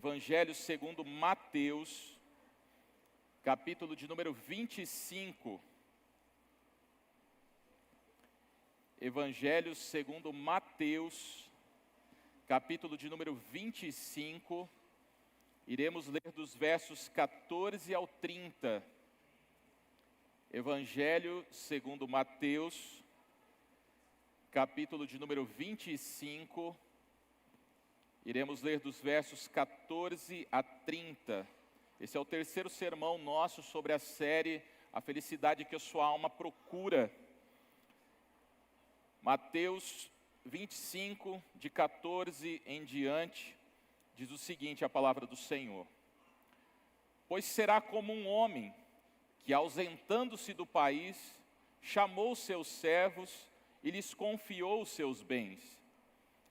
Evangelho segundo Mateus, capítulo de número 25. Evangelho segundo Mateus, capítulo de número 25. Iremos ler dos versos 14 ao 30. Evangelho segundo Mateus, capítulo de número 25. Iremos ler dos versos 14 a 30. Esse é o terceiro sermão nosso sobre a série A Felicidade que a Sua Alma Procura. Mateus 25, de 14 em diante, diz o seguinte, a palavra do Senhor. Pois será como um homem que, ausentando-se do país, chamou seus servos e lhes confiou os seus bens.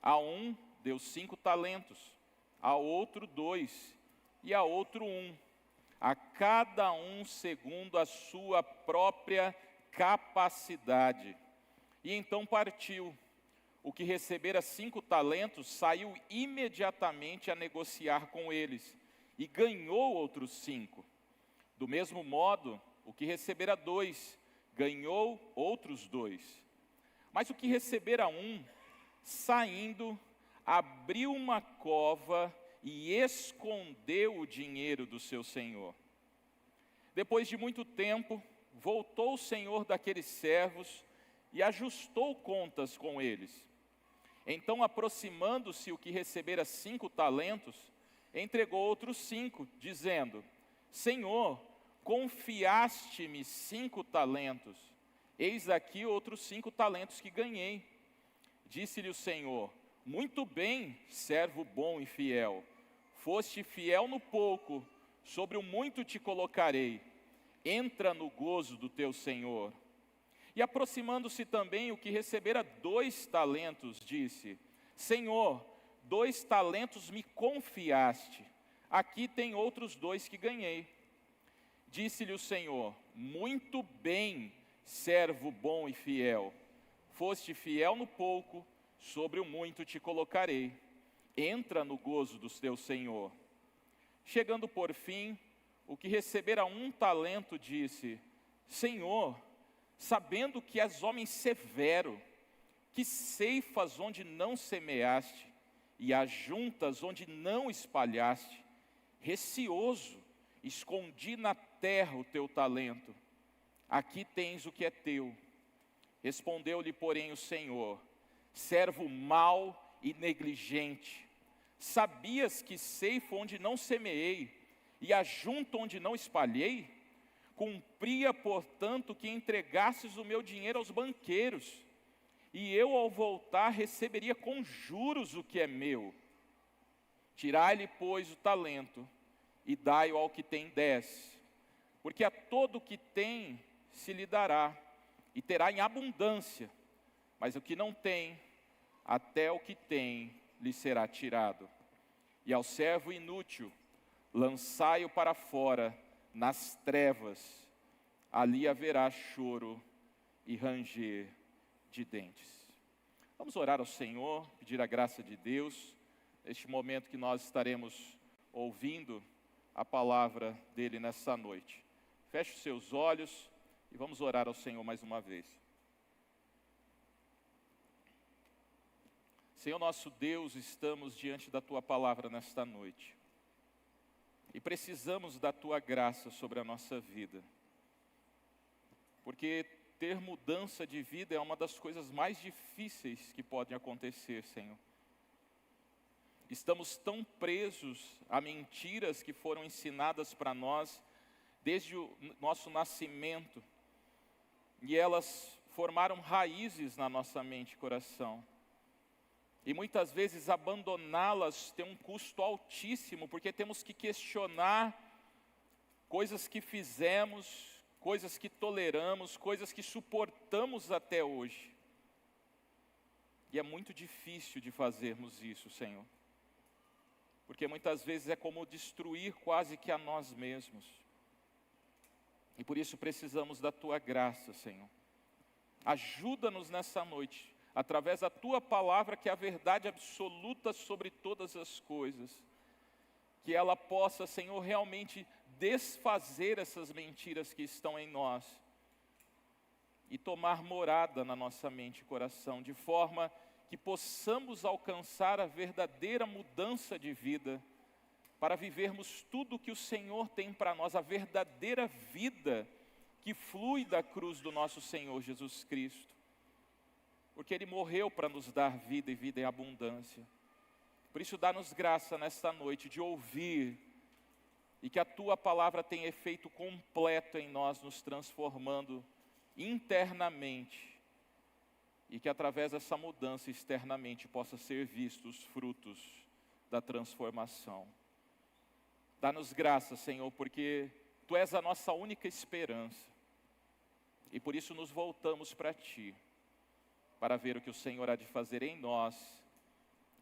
A um deu 5 talentos, a outro 2, e a outro 1, a cada um segundo a sua própria capacidade. E então partiu. O que recebera 5 talentos saiu imediatamente a negociar com eles, e ganhou outros 5. Do mesmo modo, o que recebera 2, ganhou outros 2. Mas o que recebera 1, saindo, abriu uma cova e escondeu o dinheiro do seu senhor. Depois de muito tempo, voltou o senhor daqueles servos e ajustou contas com eles. Então, aproximando-se o que recebera 5 talentos, entregou outros 5, dizendo: Senhor, confiaste-me 5 talentos, eis aqui outros 5 talentos que ganhei. Disse-lhe o Senhor: Muito bem, servo bom e fiel. Foste fiel no pouco, sobre o muito te colocarei. Entra no gozo do teu Senhor. E aproximando-se também o que recebera 2 talentos, disse: Senhor, 2 talentos me confiaste. Aqui tem outros 2 que ganhei. Disse-lhe o Senhor: Muito bem, servo bom e fiel. Foste fiel no pouco, sobre o muito te colocarei. Entra no gozo do teu Senhor. Chegando por fim, o que recebera 1 talento disse: Senhor, sabendo que és homem severo, que ceifas onde não semeaste, e ajuntas onde não espalhaste, receoso, escondi na terra o teu talento. Aqui tens o que é teu. Respondeu-lhe, porém, o Senhor: Servo mau e negligente, sabias que ceifo onde não semeei, e ajunto onde não espalhei? Cumpria, portanto, que entregasses o meu dinheiro aos banqueiros, e eu, ao voltar, receberia com juros o que é meu. Tirai-lhe, pois, o talento, e dai-o ao que tem 10, porque a todo o que tem se lhe dará, e terá em abundância, mas o que não tem, até o que tem lhe será tirado. E ao servo inútil, lançai-o para fora, nas trevas, ali haverá choro e ranger de dentes. Vamos orar ao Senhor, pedir a graça de Deus, neste momento que nós estaremos ouvindo a palavra dele nessa noite. Feche os seus olhos e vamos orar ao Senhor mais uma vez. Senhor nosso Deus, estamos diante da Tua palavra nesta noite. E precisamos da Tua graça sobre a nossa vida. Porque ter mudança de vida é uma das coisas mais difíceis que podem acontecer, Senhor. Estamos tão presos a mentiras que foram ensinadas para nós desde o nosso nascimento. E elas formaram raízes na nossa mente e coração. E muitas vezes abandoná-las tem um custo altíssimo, porque temos que questionar coisas que fizemos, coisas que toleramos, coisas que suportamos até hoje. E é muito difícil de fazermos isso, Senhor. Porque muitas vezes é como destruir quase que a nós mesmos. E por isso precisamos da Tua graça, Senhor. Ajuda-nos nessa noite, através da Tua palavra, que é a verdade absoluta sobre todas as coisas. que ela possa, Senhor, realmente desfazer essas mentiras que estão em nós e tomar morada na nossa mente e coração, de forma que possamos alcançar a verdadeira mudança de vida, para vivermos tudo o que o Senhor tem para nós, a verdadeira vida que flui da cruz do nosso Senhor Jesus Cristo. Porque Ele morreu para nos dar vida e vida em abundância. Por isso, dá-nos graça nesta noite de ouvir, e que a Tua palavra tenha efeito completo em nós, nos transformando internamente, e que através dessa mudança externamente possa ser vistos os frutos da transformação. Dá-nos graça, Senhor, porque Tu és a nossa única esperança, e por isso nos voltamos para Ti, para ver o que o Senhor há de fazer em nós,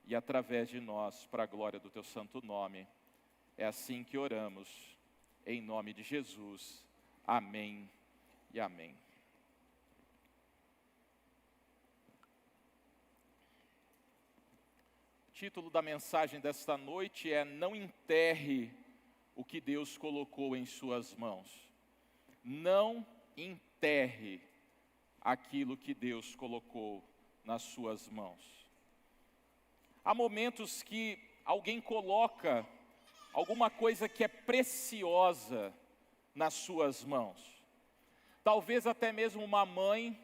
e através de nós, para a glória do Teu santo nome. É assim que oramos, em nome de Jesus. Amém e amém. O título da mensagem desta noite é: Não enterre o que Deus colocou em suas mãos. Não enterre aquilo que Deus colocou nas suas mãos. Há momentos que alguém coloca alguma coisa que é preciosa nas suas mãos. Talvez até mesmo uma mãe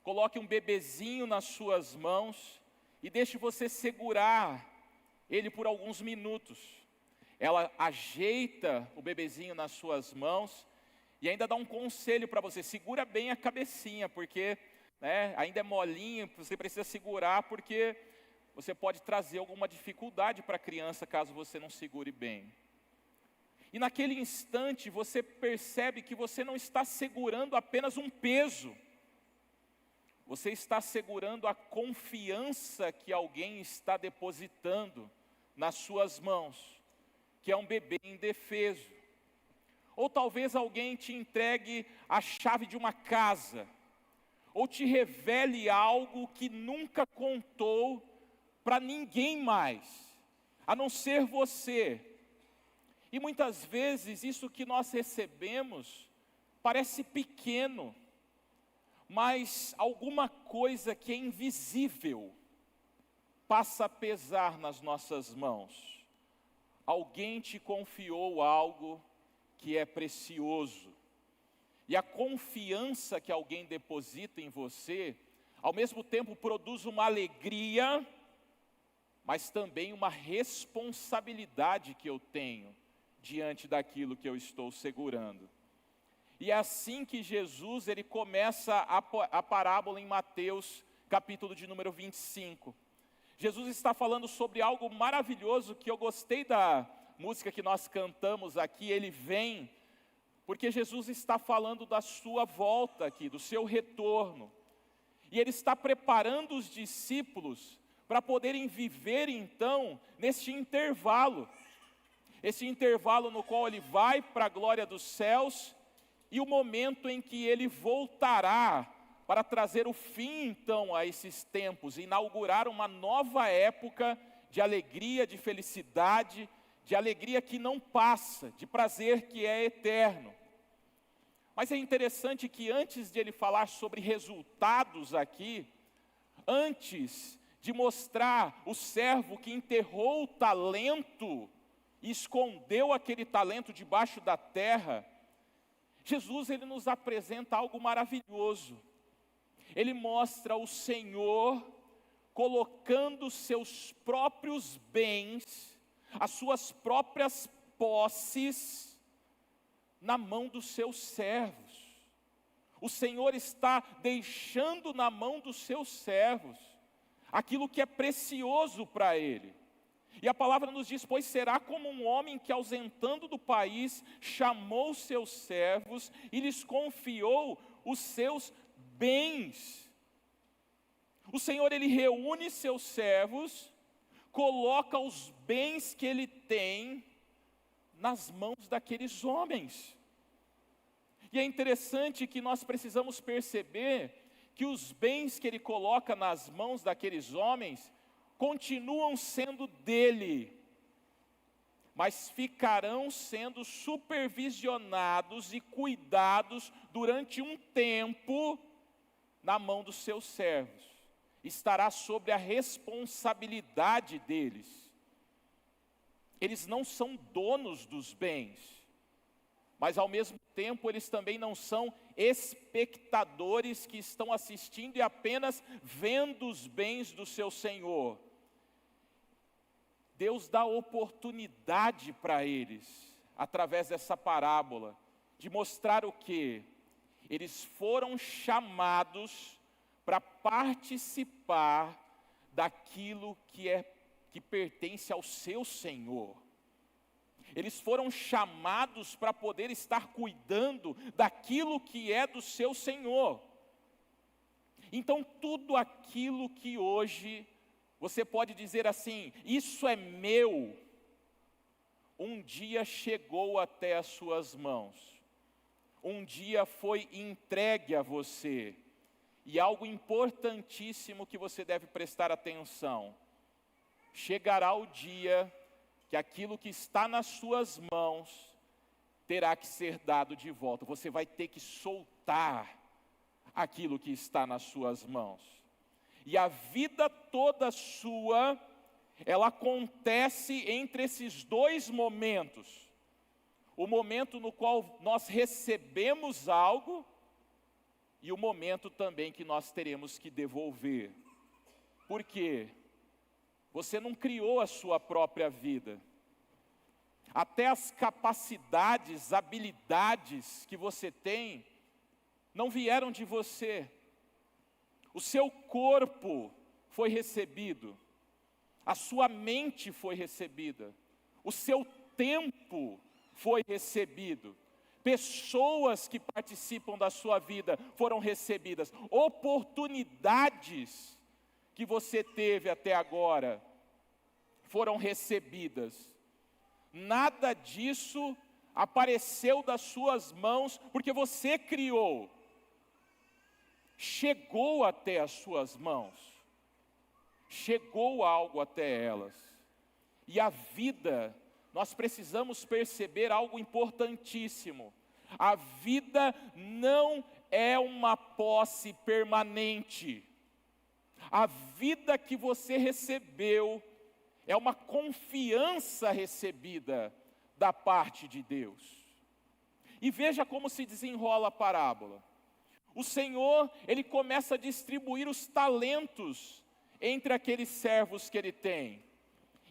coloque um bebezinho nas suas mãos e deixe você segurar ele por alguns minutos. Ela ajeita o bebezinho nas suas mãos e ainda dá um conselho para você: segura bem a cabecinha, porque ainda é molinho, você precisa segurar, porque você pode trazer alguma dificuldade para a criança caso você não segure bem. E naquele instante você percebe que você não está segurando apenas um peso, você está segurando a confiança que alguém está depositando nas suas mãos, que é um bebê indefeso. Ou talvez alguém te entregue a chave de uma casa, ou te revele algo que nunca contou para ninguém mais, a não ser você. E muitas vezes isso que nós recebemos parece pequeno, mas alguma coisa que é invisível passa a pesar nas nossas mãos. Alguém te confiou algo que é precioso, e a confiança que alguém deposita em você, ao mesmo tempo produz uma alegria, mas também uma responsabilidade que eu tenho diante daquilo que eu estou segurando. E é assim que Jesus, ele começa a parábola em Mateus, capítulo de número 25. Jesus está falando sobre algo maravilhoso, que eu gostei da música que nós cantamos aqui, Ele Vem, porque Jesus está falando da sua volta aqui, do seu retorno. E Ele está preparando os discípulos para poderem viver então neste intervalo. Esse intervalo no qual Ele vai para a glória dos céus, e o momento em que Ele voltará para trazer o fim então a esses tempos, inaugurar uma nova época de alegria, de felicidade, de alegria que não passa, de prazer que é eterno. Mas é interessante que antes de Ele falar sobre resultados aqui, antes de mostrar o servo que enterrou o talento e escondeu aquele talento debaixo da terra, Jesus, ele nos apresenta algo maravilhoso. Ele mostra o Senhor colocando seus próprios bens, as suas próprias posses, na mão dos seus servos. O Senhor está deixando na mão dos seus servos aquilo que é precioso para Ele. E a palavra nos diz: pois será como um homem que, ausentando do país, chamou seus servos e lhes confiou os seus bens. O Senhor, Ele reúne seus servos, coloca os bens que Ele tem nas mãos daqueles homens. E é interessante que nós precisamos perceber que os bens que Ele coloca nas mãos daqueles homens continuam sendo dele. mas ficarão sendo supervisionados e cuidados durante um tempo na mão dos seus servos. Estará sobre a responsabilidade deles. Eles não são donos dos bens, mas ao mesmo tempo eles também não são espectadores que estão assistindo e apenas vendo os bens do seu Senhor. Deus dá oportunidade para eles, através dessa parábola, de mostrar o quê? Eles foram chamados para participar daquilo que pertence ao seu Senhor. Eles foram chamados para poder estar cuidando daquilo que é do seu Senhor. Então, tudo aquilo que hoje você pode dizer assim, isso é meu, um dia chegou até as suas mãos, um dia foi entregue a você, e algo importantíssimo que você deve prestar atenção, chegará o dia que aquilo que está nas suas mãos terá que ser dado de volta, você vai ter que soltar aquilo que está nas suas mãos. E a vida toda sua, ela acontece entre esses dois momentos. O momento no qual nós recebemos algo e o momento também que nós teremos que devolver. Por quê? Você não criou a sua própria vida. Até as capacidades, habilidades que você tem, não vieram de você. O seu corpo foi recebido, a sua mente foi recebida, o seu tempo foi recebido, pessoas que participam da sua vida foram recebidas, oportunidades que você teve até agora foram recebidas. Nada disso apareceu das suas mãos porque você criou. Chegou até as suas mãos, chegou algo até elas, e a vida, nós precisamos perceber algo importantíssimo, a vida não é uma posse permanente, a vida que você recebeu é uma confiança recebida da parte de Deus, e veja como se desenrola a parábola. O Senhor, Ele começa a distribuir os talentos entre aqueles servos que Ele tem.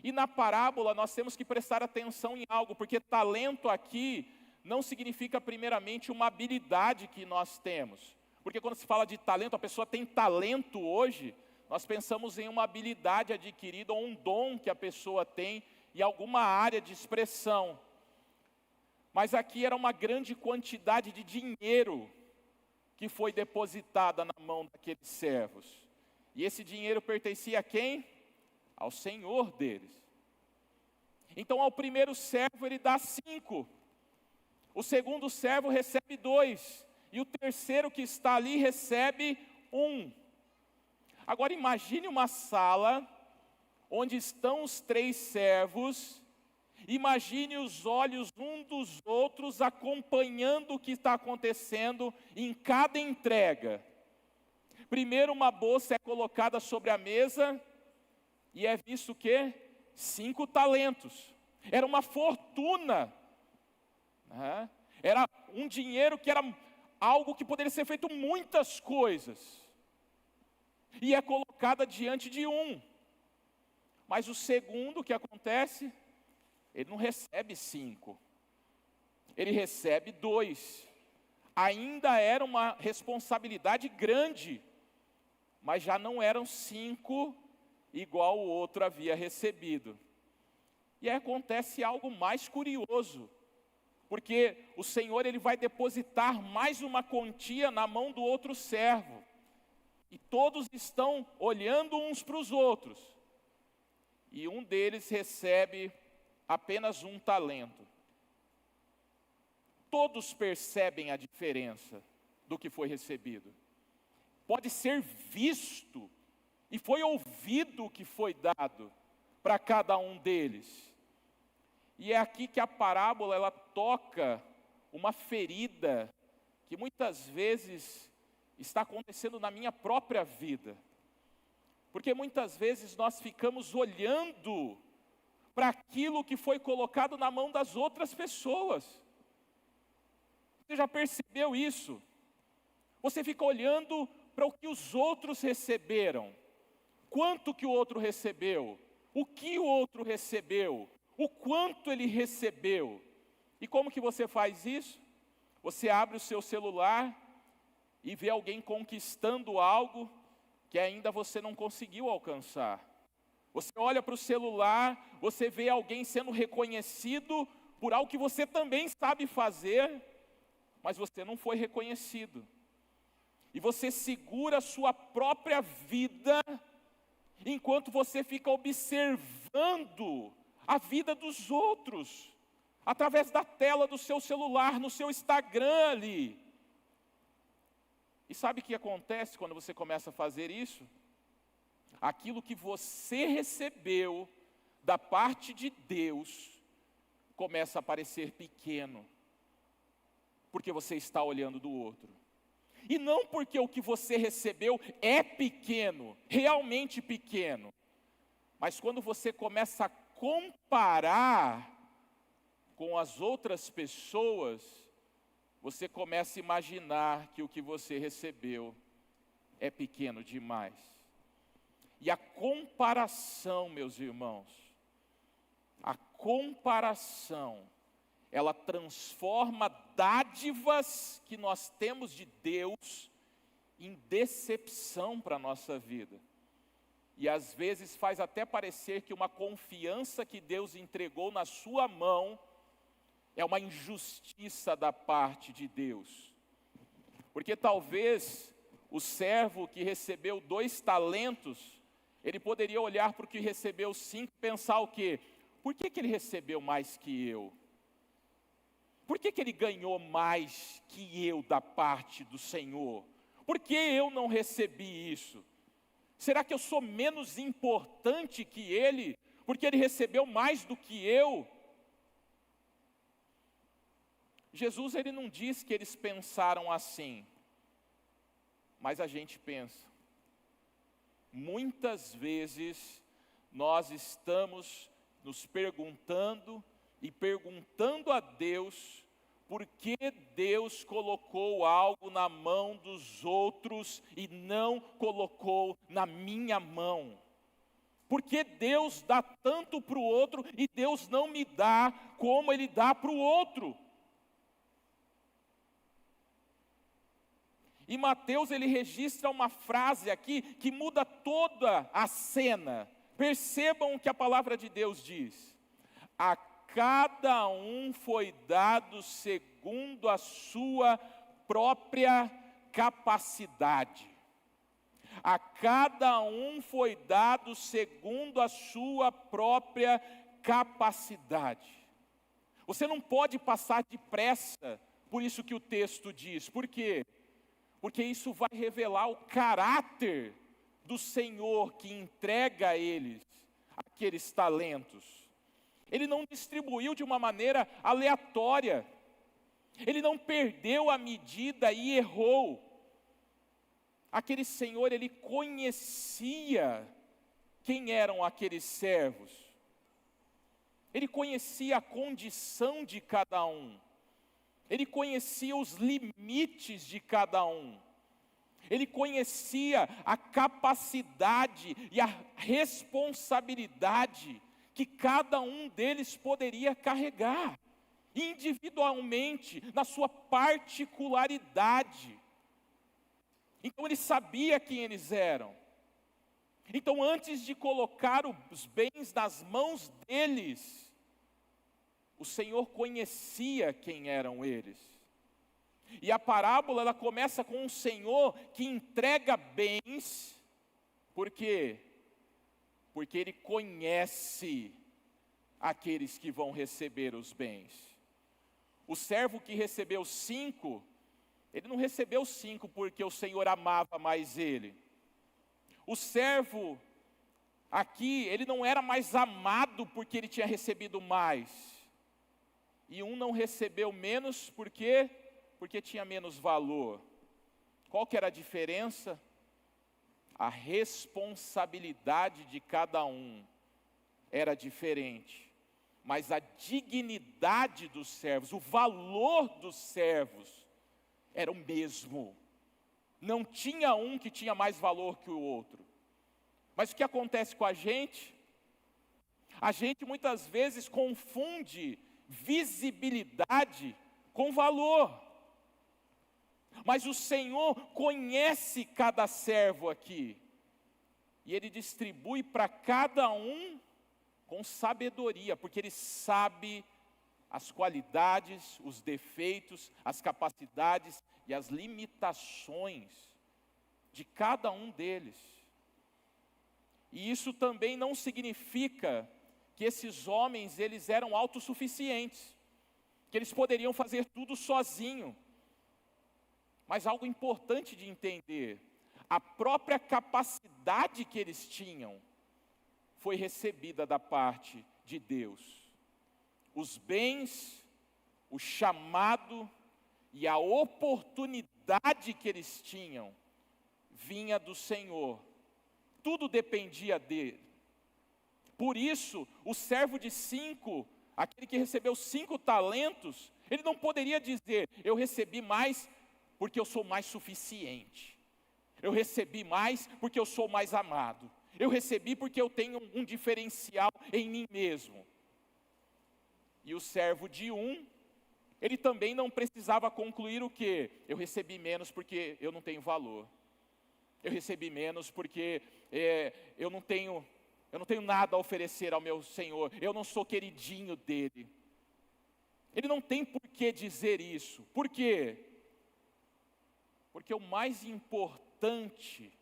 E na parábola nós temos que prestar atenção em algo, porque talento aqui não significa primeiramente uma habilidade que nós temos. Porque quando se fala de talento, a pessoa tem talento hoje, nós pensamos em uma habilidade adquirida ou um dom que a pessoa tem em alguma área de expressão. Mas aqui era uma grande quantidade de dinheiro que foi depositada na mão daqueles servos. E esse dinheiro pertencia a quem? Ao Senhor deles. Então ao primeiro servo ele dá 5. O segundo servo recebe 2. E o terceiro que está ali recebe 1. Agora imagine uma sala onde estão os 3 servos. Imagine os olhos um dos outros acompanhando o que está acontecendo em cada entrega. Primeiro uma bolsa é colocada sobre a mesa e é visto o quê? 5 talentos. Era uma fortuna. Era um dinheiro que era algo que poderia ser feito muitas coisas. E é colocada diante de um. Mas o segundo, o que acontece? Ele não recebe 5, ele recebe 2. Ainda era uma responsabilidade grande, mas já não eram 5 igual o outro havia recebido. E aí acontece algo mais curioso, porque o Senhor ele vai depositar mais uma quantia na mão do outro servo, e todos estão olhando uns para os outros, e um deles recebe apenas 1 talento. Todos percebem a diferença do que foi recebido. Pode ser visto e foi ouvido o que foi dado para cada um deles. E é aqui que a parábola ela toca uma ferida que muitas vezes está acontecendo na minha própria vida. Porque muitas vezes nós ficamos olhando para aquilo que foi colocado na mão das outras pessoas. Você já percebeu isso? Você fica olhando para o que os outros receberam. Quanto que o outro recebeu? O que o outro recebeu? O quanto ele recebeu? E como que você faz isso? Você abre o seu celular e vê alguém conquistando algo que ainda você não conseguiu alcançar. Você olha para o celular, você vê alguém sendo reconhecido por algo que você também sabe fazer, mas você não foi reconhecido. E você segura a sua própria vida, enquanto você fica observando a vida dos outros, através da tela do seu celular, no seu Instagram ali. E sabe o que acontece quando você começa a fazer isso? Aquilo que você recebeu da parte de Deus começa a parecer pequeno, porque você está olhando do outro. E não porque o que você recebeu é pequeno, realmente pequeno, mas quando você começa a comparar com as outras pessoas, você começa a imaginar que o que você recebeu é pequeno demais. E a comparação, meus irmãos, a comparação, ela transforma dádivas que nós temos de Deus em decepção para a nossa vida. E às vezes faz até parecer que uma confiança que Deus entregou na sua mão é uma injustiça da parte de Deus. Porque talvez o servo que recebeu 2 talentos, ele poderia olhar para o que recebeu 5 e pensar o quê? Por que ele recebeu mais que eu? Por que ele ganhou mais que eu da parte do Senhor? Por que eu não recebi isso? Será que eu sou menos importante que ele, porque ele recebeu mais do que eu? Jesus, ele não diz que eles pensaram assim, mas a gente pensa. Muitas vezes, nós estamos nos perguntando e perguntando a Deus, por que Deus colocou algo na mão dos outros e não colocou na minha mão? Por que Deus dá tanto para o outro e Deus não me dá como Ele dá para o outro? E Mateus, ele registra uma frase aqui que muda toda a cena. Percebam o que a palavra de Deus diz. A cada um foi dado segundo a sua própria capacidade. A cada um foi dado segundo a sua própria capacidade. Você não pode passar depressa por isso que o texto diz. Por quê? Porque isso vai revelar o caráter do Senhor que entrega a eles aqueles talentos. Ele não distribuiu de uma maneira aleatória. Ele não perdeu a medida e errou. Aquele Senhor, ele conhecia quem eram aqueles servos. Ele conhecia a condição de cada um. Ele conhecia os limites de cada um. Ele conhecia a capacidade e a responsabilidade que cada um deles poderia carregar, individualmente, na sua particularidade. Então ele sabia quem eles eram. Então antes de colocar os bens nas mãos deles, o Senhor conhecia quem eram eles. E a parábola, ela começa com um Senhor que entrega bens. Por quê? Porque Ele conhece aqueles que vão receber os bens. O servo que recebeu 5, ele não recebeu 5 porque o Senhor amava mais ele. O servo aqui, ele não era mais amado porque ele tinha recebido mais. e um não recebeu menos porque tinha menos valor. Qual que era a diferença? A responsabilidade de cada um era diferente, mas a dignidade dos servos, o valor dos servos era o mesmo. Não tinha um que tinha mais valor que o outro. Mas o que acontece com a gente? A gente muitas vezes confunde visibilidade com valor. Mas o Senhor conhece cada servo aqui. E Ele distribui para cada um com sabedoria, porque Ele sabe as qualidades, os defeitos, as capacidades e as limitações de cada um deles. E isso também não significa que esses homens, eles eram autossuficientes, que eles poderiam fazer tudo sozinho. Mas algo importante de entender, a própria capacidade que eles tinham foi recebida da parte de Deus. Os bens, o chamado e a oportunidade que eles tinham vinha do Senhor. Tudo dependia dele. Por isso, o servo de 5, aquele que recebeu 5 talentos, ele não poderia dizer, eu recebi mais porque eu sou mais suficiente. Eu recebi mais porque eu sou mais amado. Eu recebi porque eu tenho um diferencial em mim mesmo. E o servo de 1, ele também não precisava concluir o quê? Eu recebi menos porque eu não tenho valor. Eu recebi menos porque eu não tenho nada a oferecer ao meu Senhor. Eu não sou queridinho dele. Ele não tem por que dizer isso. Por quê? Porque o mais importante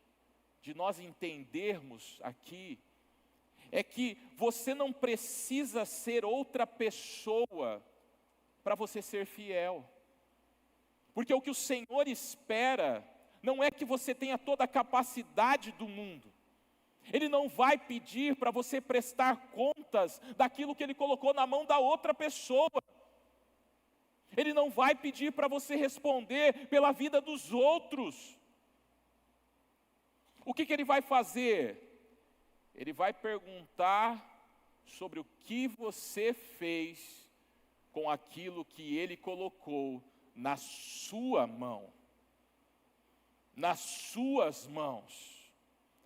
de nós entendermos aqui é que você não precisa ser outra pessoa para você ser fiel. Porque o que o Senhor espera não é que você tenha toda a capacidade do mundo. Ele não vai pedir para você prestar contas daquilo que Ele colocou na mão da outra pessoa. Ele não vai pedir para você responder pela vida dos outros. O que Ele vai fazer? Ele vai perguntar sobre o que você fez com aquilo que Ele colocou na sua mão. Nas suas mãos.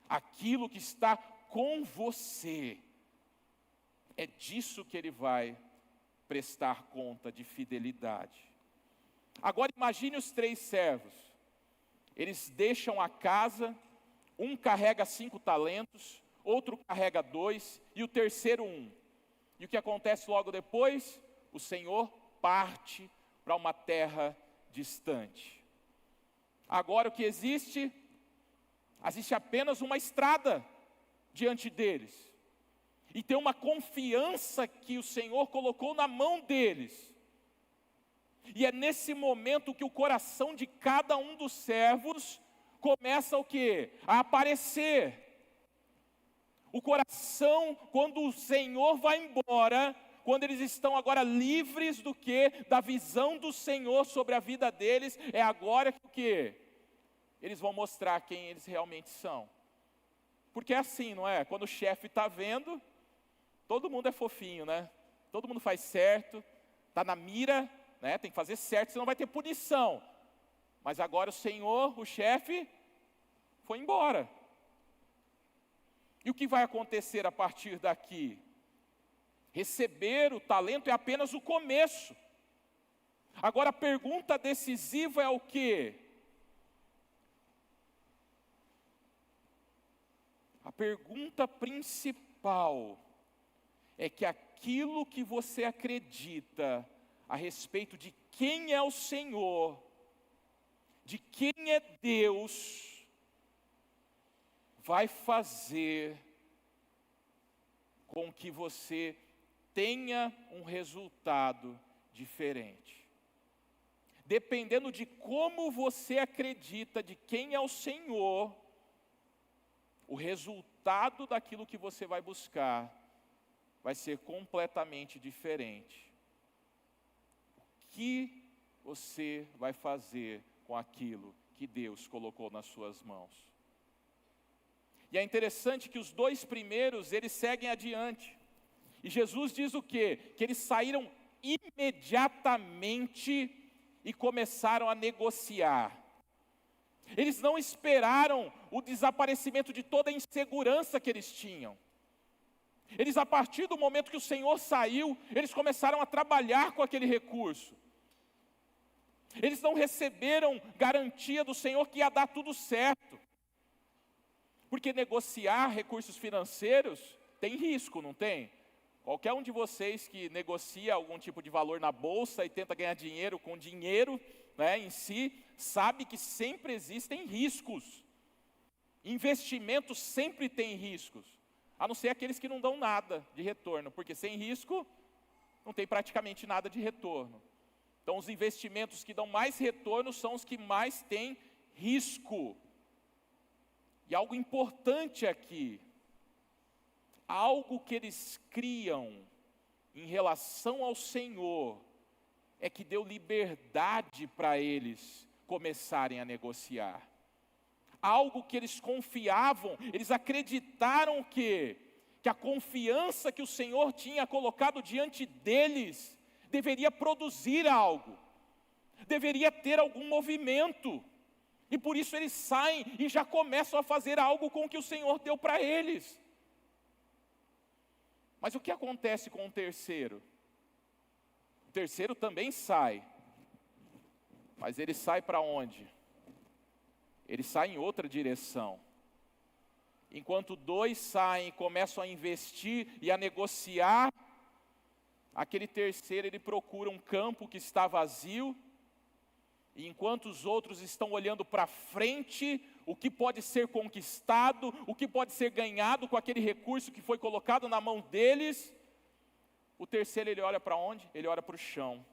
Aquilo que está com você. É disso que Ele vai prestar conta de fidelidade. Agora imagine os 3 servos. Eles deixam a casa, um carrega 5 talentos, outro carrega 2 e o terceiro 1. E o que acontece logo depois? O Senhor parte para uma terra distante. Agora o que existe? Existe apenas uma estrada diante deles. E tem uma confiança que o Senhor colocou na mão deles. E é nesse momento que o coração de cada um dos servos começa o quê? A aparecer. O coração, quando o Senhor vai embora, quando eles estão agora livres do quê? Da visão do Senhor sobre a vida deles, é agora que o quê? Eles vão mostrar quem eles realmente são. Porque é assim, não é? Quando o chefe está vendo, todo mundo é fofinho, né? Todo mundo faz certo, está na mira, né? Tem que fazer certo, senão vai ter punição. Mas agora o Senhor, o chefe, foi embora. E o que vai acontecer a partir daqui? Receber o talento é apenas o começo. Agora a pergunta decisiva é o quê? A pergunta principal é que aquilo que você acredita a respeito de quem é o Senhor, de quem é Deus, vai fazer com que você tenha um resultado diferente. Dependendo de como você acredita de quem é o Senhor, o resultado daquilo que você vai buscar vai ser completamente diferente. que você vai fazer com aquilo que Deus colocou nas suas mãos? E é interessante que os dois primeiros, eles seguem adiante. E Jesus diz o quê? Que eles saíram imediatamente e começaram a negociar. Eles não esperaram o desaparecimento de toda a insegurança que eles tinham. Eles, a partir do momento que o Senhor saiu, eles começaram a trabalhar com aquele recurso. Eles não receberam garantia do Senhor que ia dar tudo certo. Porque negociar recursos financeiros tem risco, não tem? Qualquer um de vocês que negocia algum tipo de valor na bolsa e tenta ganhar dinheiro com dinheiro, né, em si, sabe que sempre existem riscos. Investimentos sempre têm riscos, a não ser aqueles que não dão nada de retorno, porque sem risco não tem praticamente nada de retorno. Então os investimentos que dão mais retorno são os que mais têm risco. E algo importante aqui, algo que eles criam em relação ao Senhor, é que deu liberdade para eles começarem a negociar. Algo que eles confiavam, eles acreditaram que a confiança que o Senhor tinha colocado diante deles, deveria produzir algo, deveria ter algum movimento. E por isso eles saem e já começam a fazer algo com o que o Senhor deu para eles. Mas o que acontece com o terceiro? O terceiro também sai. Mas ele sai para onde? Ele sai em outra direção. Enquanto dois saem e começam a investir e a negociar, aquele terceiro ele procura um campo que está vazio. E enquanto os outros estão olhando para frente, o que pode ser conquistado, o que pode ser ganhado com aquele recurso que foi colocado na mão deles, o terceiro ele olha para onde? Ele olha para o chão.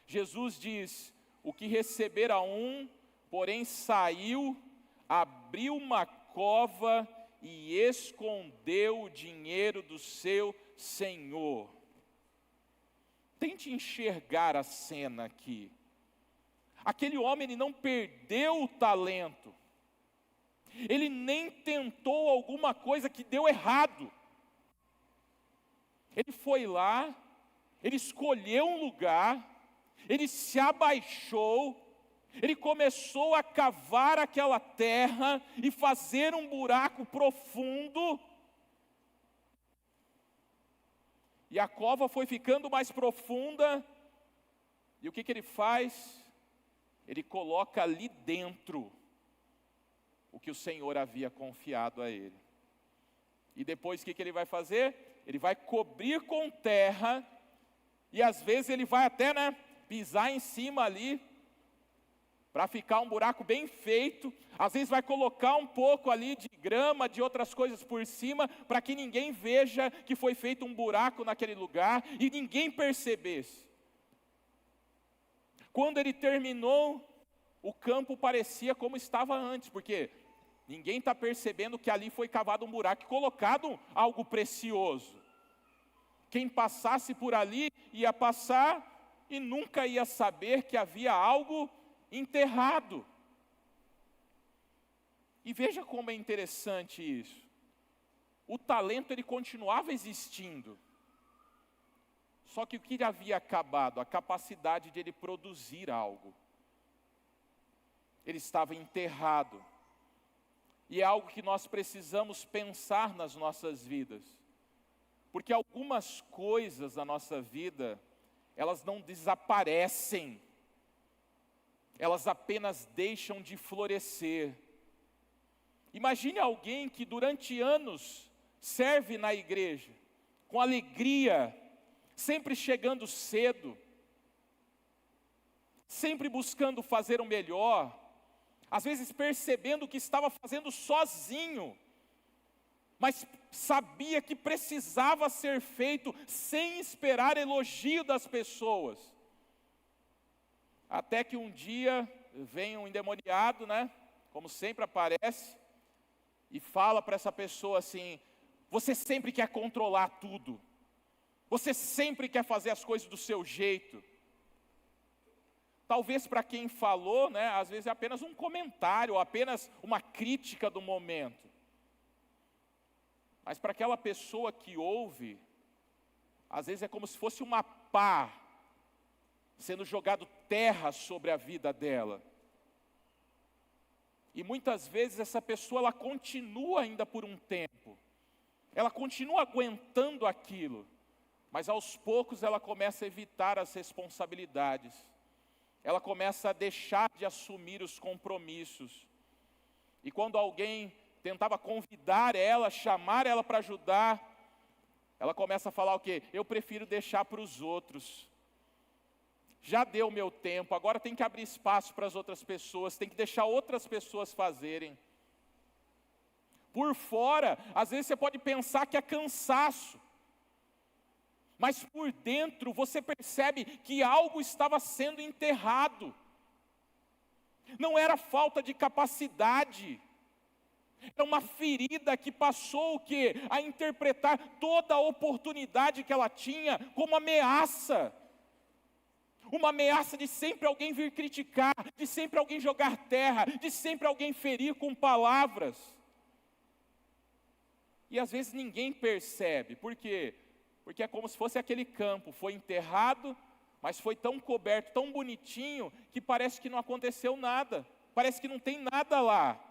Jesus diz, o que recebera um, porém saiu, abriu uma cova e escondeu o dinheiro do seu senhor. Tente enxergar a cena aqui. Aquele homem, ele não perdeu o talento. Ele nem tentou alguma coisa que deu errado. Ele foi lá, ele escolheu um lugar, ele se abaixou, ele começou a cavar aquela terra e fazer um buraco profundo. E a cova foi ficando mais profunda, e o que ele faz? Ele coloca ali dentro o que o Senhor havia confiado a ele. E depois o que ele vai fazer? Ele vai cobrir com terra, e às vezes ele vai até pisar em cima ali, para ficar um buraco bem feito. Às vezes vai colocar um pouco ali de grama, de outras coisas por cima, para que ninguém veja que foi feito um buraco naquele lugar, e ninguém percebesse. Quando ele terminou, o campo parecia como estava antes, porque ninguém está percebendo que ali foi cavado um buraco e colocado algo precioso. Quem passasse por ali ia passar e nunca ia saber que havia algo enterrado. E veja como é interessante isso. O talento ele continuava existindo. Só que o que havia acabado? A capacidade de ele produzir algo. Ele estava enterrado. E é algo que nós precisamos pensar nas nossas vidas. Porque algumas coisas da nossa vida, elas não desaparecem. Elas apenas deixam de florescer. Imagine alguém que durante anos serve na igreja, com alegria, sempre chegando cedo, sempre buscando fazer o melhor, às vezes percebendo que estava fazendo sozinho, mas sabia que precisava ser feito sem esperar elogio das pessoas. Até que um dia vem um endemoniado, como sempre aparece, e fala para essa pessoa assim: você sempre quer controlar tudo, Você sempre quer fazer as coisas do seu jeito. Talvez para quem falou, né, às vezes é apenas um comentário, ou apenas uma crítica do momento. Mas para aquela pessoa que ouve, às vezes é como se fosse uma pá sendo jogado terra sobre a vida dela. E muitas vezes essa pessoa, ela continua ainda por um tempo. Ela continua aguentando aquilo. Mas aos poucos ela começa a evitar as responsabilidades. Ela começa a deixar de assumir os compromissos. E quando alguém tentava convidar ela, chamar ela para ajudar, ela começa a falar o quê? Eu prefiro deixar para os outros. Já deu o meu tempo, agora tem que abrir espaço para as outras pessoas, tem que deixar outras pessoas fazerem. Por fora, às vezes você pode pensar que é cansaço. Mas por dentro você percebe que algo estava sendo enterrado. Não era falta de capacidade. Era uma ferida que passou o quê? A interpretar toda a oportunidade que ela tinha como ameaça. Uma ameaça de sempre alguém vir criticar, de sempre alguém jogar terra, de sempre alguém ferir com palavras. E às vezes ninguém percebe. Por quê? Porque é como se fosse aquele campo, foi enterrado, mas foi tão coberto, tão bonitinho, que parece que não aconteceu nada, parece que não tem nada lá.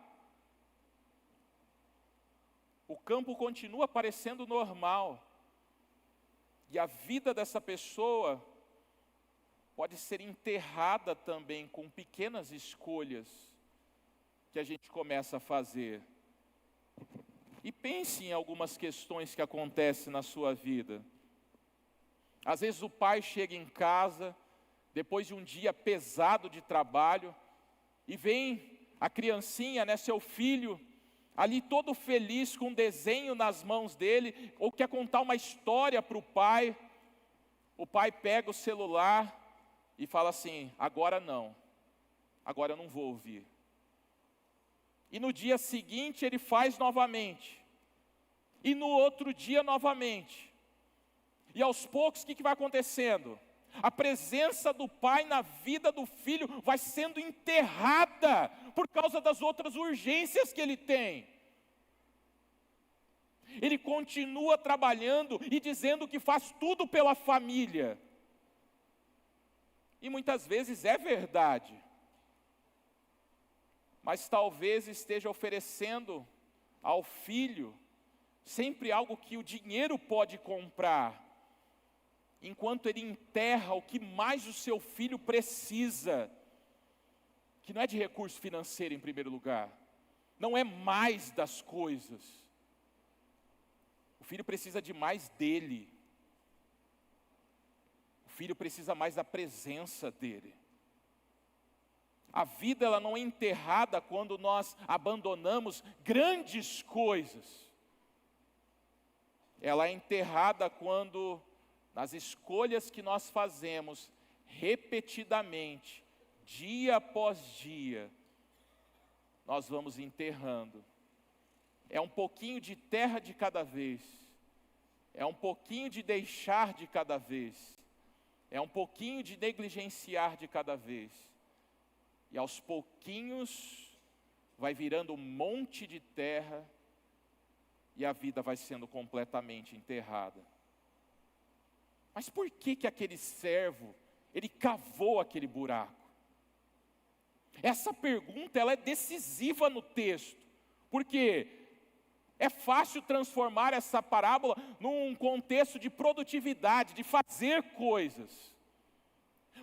O campo continua parecendo normal, e a vida dessa pessoa pode ser enterrada também com pequenas escolhas que a gente começa a fazer. E pense em algumas questões que acontecem na sua vida. Às vezes o pai chega em casa, depois de um dia pesado de trabalho, e vem a criancinha, né, seu filho, ali todo feliz, com um desenho nas mãos dele, ou quer contar uma história para o pai. O pai pega o celular e fala assim, agora não, agora eu não vou ouvir. E no dia seguinte ele faz novamente. E no outro dia novamente. E aos poucos o que vai acontecendo? A presença do pai na vida do filho vai sendo enterrada por causa das outras urgências que ele tem. Ele continua trabalhando e dizendo que faz tudo pela família. E muitas vezes é verdade. Mas talvez esteja oferecendo ao filho sempre algo que o dinheiro pode comprar, enquanto ele enterra o que mais o seu filho precisa, que não é de recurso financeiro em primeiro lugar, não é mais das coisas. O filho precisa de mais dele. O filho precisa mais da presença dele. A vida ela não é enterrada quando nós abandonamos grandes coisas. Ela é enterrada quando, nas escolhas que nós fazemos, repetidamente, dia após dia, nós vamos enterrando. É um pouquinho de terra de cada vez. É um pouquinho de deixar de cada vez. É um pouquinho de negligenciar de cada vez. E aos pouquinhos vai virando um monte de terra e a vida vai sendo completamente enterrada. Mas por que aquele servo, ele cavou aquele buraco? Essa pergunta ela é decisiva no texto, porque é fácil transformar essa parábola num contexto de produtividade, de fazer coisas.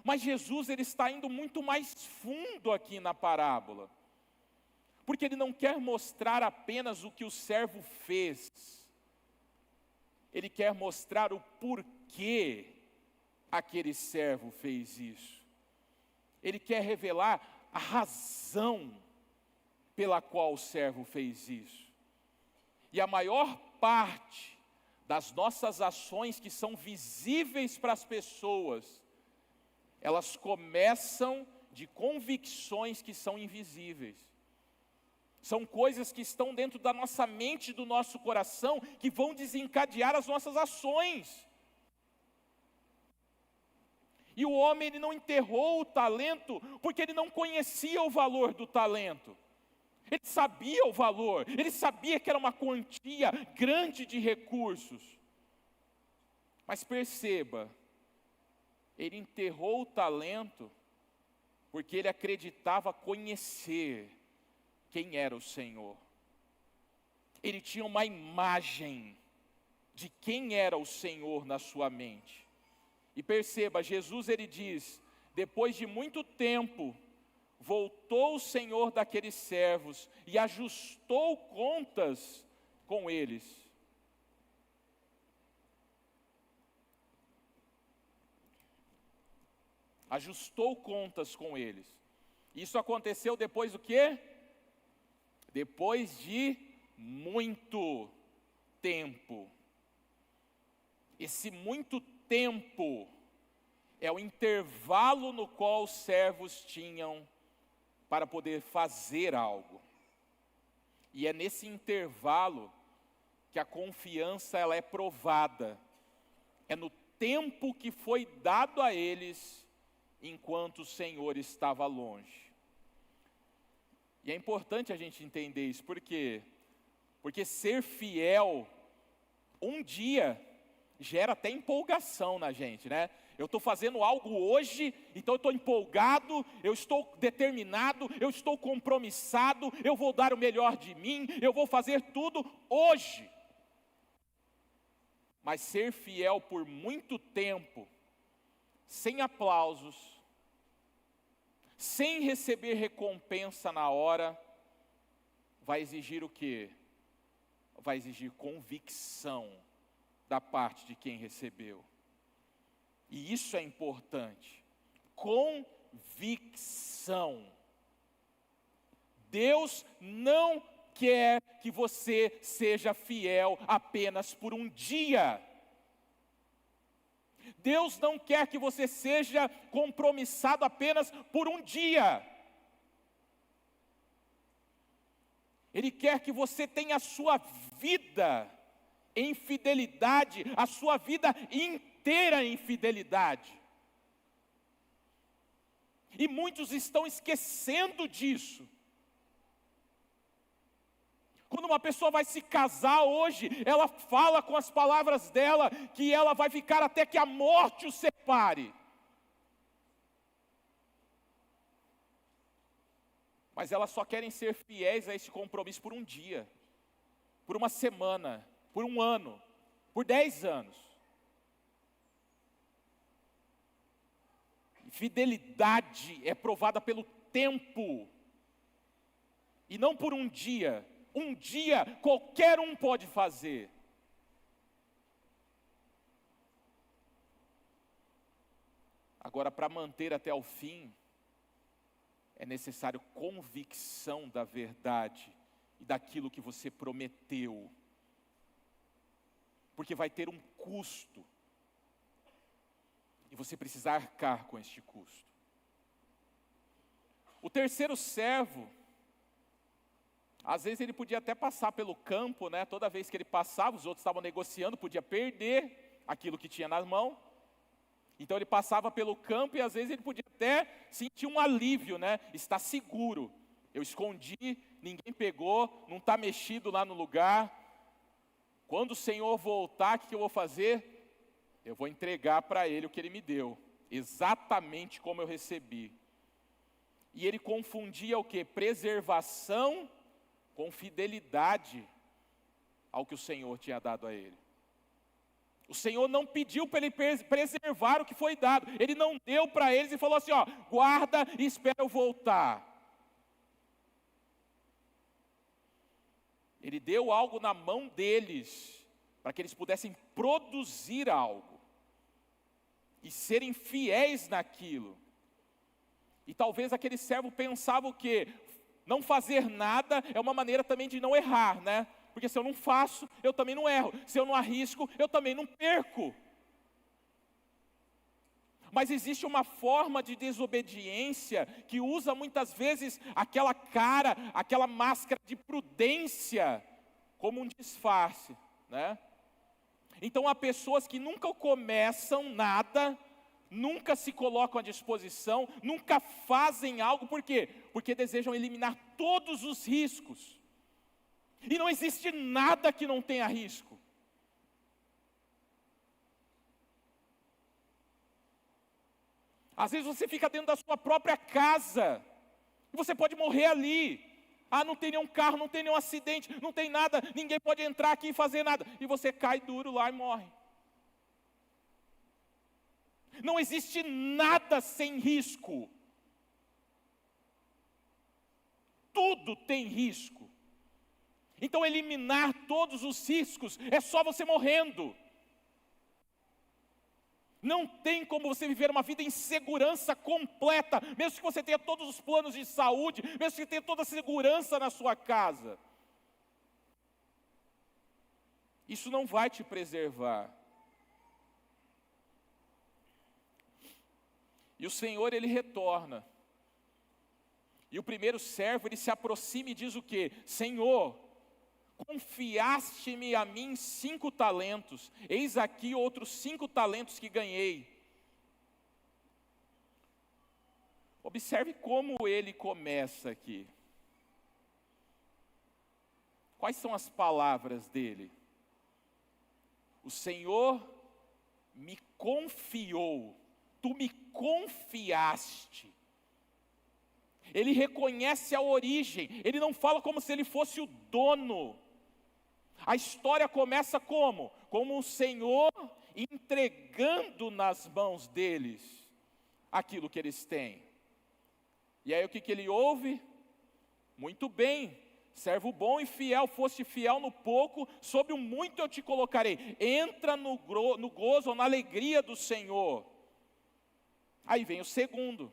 Mas Jesus ele está indo muito mais fundo aqui na parábola. Porque ele não quer mostrar apenas o que o servo fez. Ele quer mostrar o porquê aquele servo fez isso. Ele quer revelar a razão pela qual o servo fez isso. E a maior parte das nossas ações que são visíveis para as pessoas, elas começam de convicções que são invisíveis. São coisas que estão dentro da nossa mente, do nosso coração, que vão desencadear as nossas ações. E o homem, ele não enterrou o talento, porque ele não conhecia o valor do talento. Ele sabia o valor, ele sabia que era uma quantia grande de recursos. Mas perceba, ele enterrou o talento, porque ele acreditava conhecer quem era o Senhor. Ele tinha uma imagem de quem era o Senhor na sua mente. E perceba, Jesus ele diz, depois de muito tempo, voltou o Senhor daqueles servos e ajustou contas com eles. Ajustou contas com eles. Isso aconteceu depois do quê? Depois de muito tempo. Esse muito tempo é o intervalo no qual os servos tinham para poder fazer algo. E é nesse intervalo que a confiança ela é provada. É no tempo que foi dado a eles enquanto o Senhor estava longe. E é importante a gente entender isso, por quê? Porque ser fiel um dia gera até empolgação na gente, né? Eu estou fazendo algo hoje, então eu estou empolgado, eu estou determinado, eu estou compromissado, eu vou dar o melhor de mim, eu vou fazer tudo hoje. Mas ser fiel por muito tempo, sem aplausos, sem receber recompensa na hora, vai exigir o quê? Vai exigir convicção da parte de quem recebeu. E isso é importante. Convicção. Deus não quer que você seja fiel apenas por um dia. Deus não quer que você seja compromissado apenas por um dia. Ele quer que você tenha a sua vida em fidelidade, a sua vida inteira em fidelidade. E muitos estão esquecendo disso. Quando uma pessoa vai se casar hoje, ela fala com as palavras dela que ela vai ficar até que a morte o separe. Mas elas só querem ser fiéis a esse compromisso por um dia, por uma semana, por um ano, por 10 anos. Fidelidade é provada pelo tempo, e não por um dia. Um dia qualquer um pode fazer. Agora, para manter até o fim, é necessário convicção da verdade e daquilo que você prometeu. Porque vai ter um custo. E você precisa arcar com este custo. O terceiro servo, às vezes ele podia até passar pelo campo, né? Toda vez que ele passava, os outros estavam negociando, podia perder aquilo que tinha nas mãos. Então ele passava pelo campo e às vezes ele podia até sentir um alívio, né? Está seguro, eu escondi, ninguém pegou, não está mexido lá no lugar. Quando o Senhor voltar, o que eu vou fazer? Eu vou entregar para Ele o que Ele me deu, exatamente como eu recebi. E ele confundia o quê? Preservação com fidelidade ao que o Senhor tinha dado a ele. O Senhor não pediu para ele preservar o que foi dado. Ele não deu para eles e falou assim, ó, guarda e espera eu voltar. Ele deu algo na mão deles, para que eles pudessem produzir algo. E serem fiéis naquilo. E talvez aquele servo pensava o quê? Não fazer nada é uma maneira também de não errar, né? Porque se eu não faço, eu também não erro. Se eu não arrisco, eu também não perco. Mas existe uma forma de desobediência que usa muitas vezes aquela cara, aquela máscara de prudência como um disfarce, né? Então há pessoas que nunca começam nada nunca se colocam à disposição, nunca fazem algo, por quê? Porque desejam eliminar todos os riscos. E não existe nada que não tenha risco. Às vezes você fica dentro da sua própria casa, e você pode morrer ali. Ah, não tem nenhum carro, não tem nenhum acidente, não tem nada, ninguém pode entrar aqui e fazer nada. E você cai duro lá e morre. Não existe nada sem risco. Tudo tem risco. Então eliminar todos os riscos é só você morrendo. Não tem como você viver uma vida em segurança completa, mesmo que você tenha todos os planos de saúde, mesmo que tenha toda a segurança na sua casa. Isso não vai te preservar. E o Senhor, Ele retorna. E o primeiro servo, ele se aproxima e diz o quê? Senhor, confiaste-me a mim 5 talentos, eis aqui outros 5 talentos que ganhei. Observe como ele começa aqui. Quais são as palavras dele? O Senhor me confiou, tu me confiaste. Ele reconhece a origem, ele não fala como se ele fosse o dono. A história começa como? Como o Senhor entregando nas mãos deles aquilo que eles têm. E aí o que ele ouve? Muito bem, servo bom e fiel, foste fiel no pouco, sobre o muito eu te colocarei. Entra no gozo, na alegria do Senhor. Aí vem o segundo.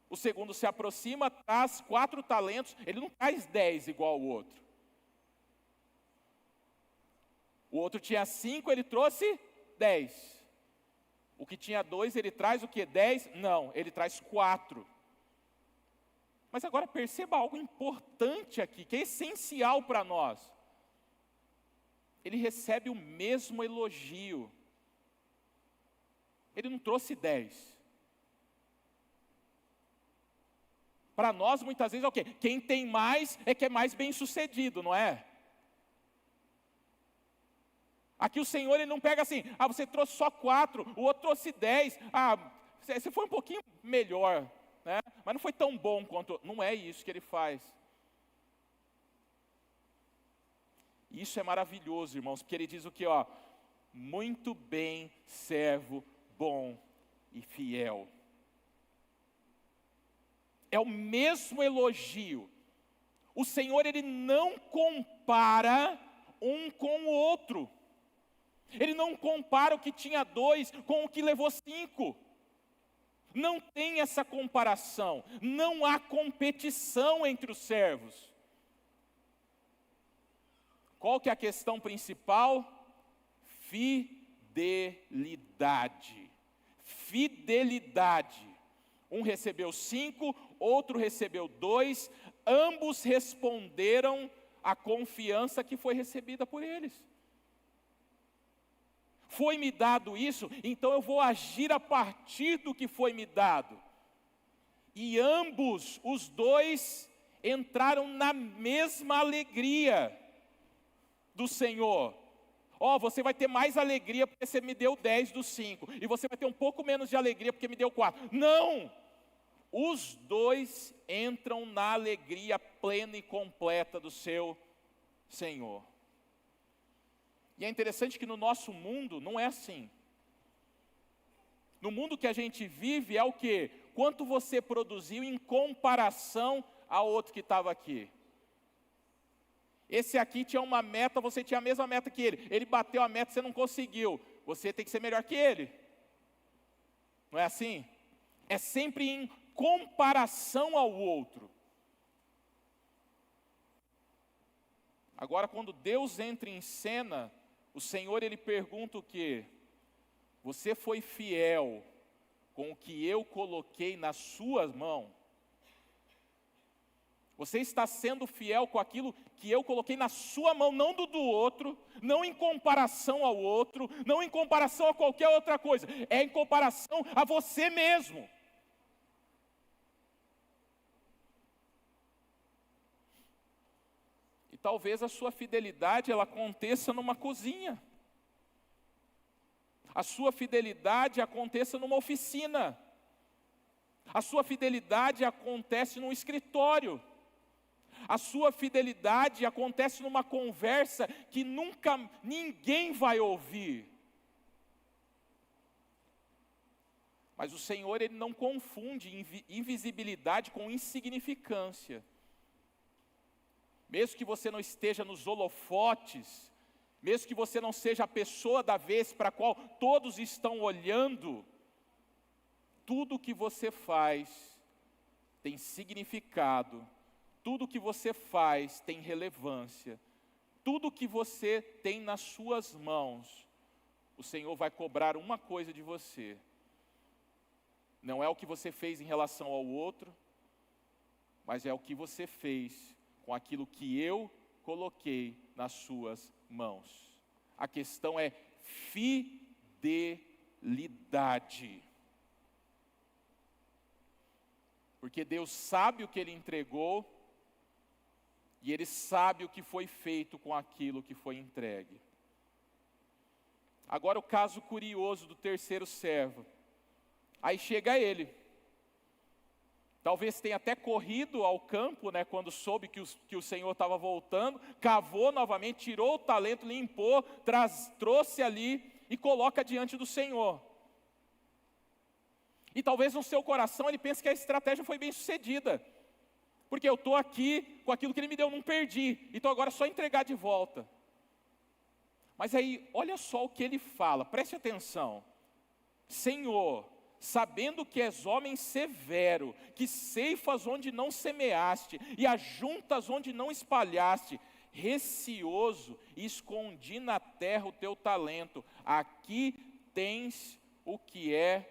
O segundo se aproxima, traz 4 talentos, ele não traz 10 igual ao outro. O outro tinha 5, ele trouxe 10. O que tinha 2, ele traz o quê? 10? Não, ele traz 4. Mas agora perceba algo importante aqui, que é essencial para nós. Ele recebe o mesmo elogio. Ele não trouxe 10. Para nós, muitas vezes, é o quê? Quem tem mais é que é mais bem sucedido, não é? Aqui o Senhor, ele não pega assim, você trouxe só 4, o outro trouxe 10, você foi um pouquinho melhor, né? Mas não foi tão bom quanto, não é isso que ele faz. Isso é maravilhoso, irmãos, porque ele diz o quê? Muito bem, servo bom e fiel. É o mesmo elogio. O Senhor, ele não compara um com o outro. Ele não compara o que tinha 2 com o que levou 5. Não tem essa comparação. Não há competição entre os servos. Qual que é a questão principal? Fidelidade. Fidelidade. Um recebeu 5, outro recebeu 2. Ambos responderam à confiança que foi recebida por eles. Foi-me dado isso, então eu vou agir a partir do que foi me dado. E ambos, os 2, entraram na mesma alegria do Senhor. Você vai ter mais alegria porque você me deu 10 dos 5. E você vai ter um pouco menos de alegria porque me deu 4. Não! Os 2 entram na alegria plena e completa do seu Senhor. E é interessante que no nosso mundo não é assim. No mundo que a gente vive é o quê? Quanto você produziu em comparação ao outro que estava aqui. Esse aqui tinha uma meta, você tinha a mesma meta que ele. Ele bateu a meta, você não conseguiu. Você tem que ser melhor que ele. Não é assim? É sempre em comparação ao outro. Agora, quando Deus entra em cena, o Senhor, ele pergunta o quê? Você foi fiel com o que eu coloquei nas suas mãos? Você está sendo fiel com aquilo que eu coloquei na sua mão, não do outro, não em comparação ao outro, não em comparação a qualquer outra coisa, é em comparação a você mesmo. E talvez a sua fidelidade ela aconteça numa cozinha. A sua fidelidade aconteça numa oficina. A sua fidelidade acontece num escritório. A sua fidelidade acontece numa conversa que nunca ninguém vai ouvir. Mas o Senhor, Ele não confunde invisibilidade com insignificância. Mesmo que você não esteja nos holofotes, mesmo que você não seja a pessoa da vez para a qual todos estão olhando, tudo que você faz tem significado. Tudo que você faz tem relevância. Tudo que você tem nas suas mãos, o Senhor vai cobrar uma coisa de você. Não é o que você fez em relação ao outro, mas é o que você fez com aquilo que eu coloquei nas suas mãos. A questão é fidelidade. Porque Deus sabe o que Ele entregou, e Ele sabe o que foi feito com aquilo que foi entregue. Agora o caso curioso do terceiro servo. Aí chega ele. Talvez tenha até corrido ao campo, né, quando soube que o Senhor estava voltando, cavou novamente, tirou o talento, limpou, trouxe ali e coloca diante do Senhor. E talvez no seu coração ele pense que a estratégia foi bem sucedida. Porque eu estou aqui com aquilo que Ele me deu, não perdi. Então agora é só entregar de volta. Mas aí, olha só o que ele fala, preste atenção. Senhor, sabendo que és homem severo, que ceifas onde não semeaste, e ajuntas onde não espalhaste, receoso, escondi na terra o teu talento. Aqui tens o que é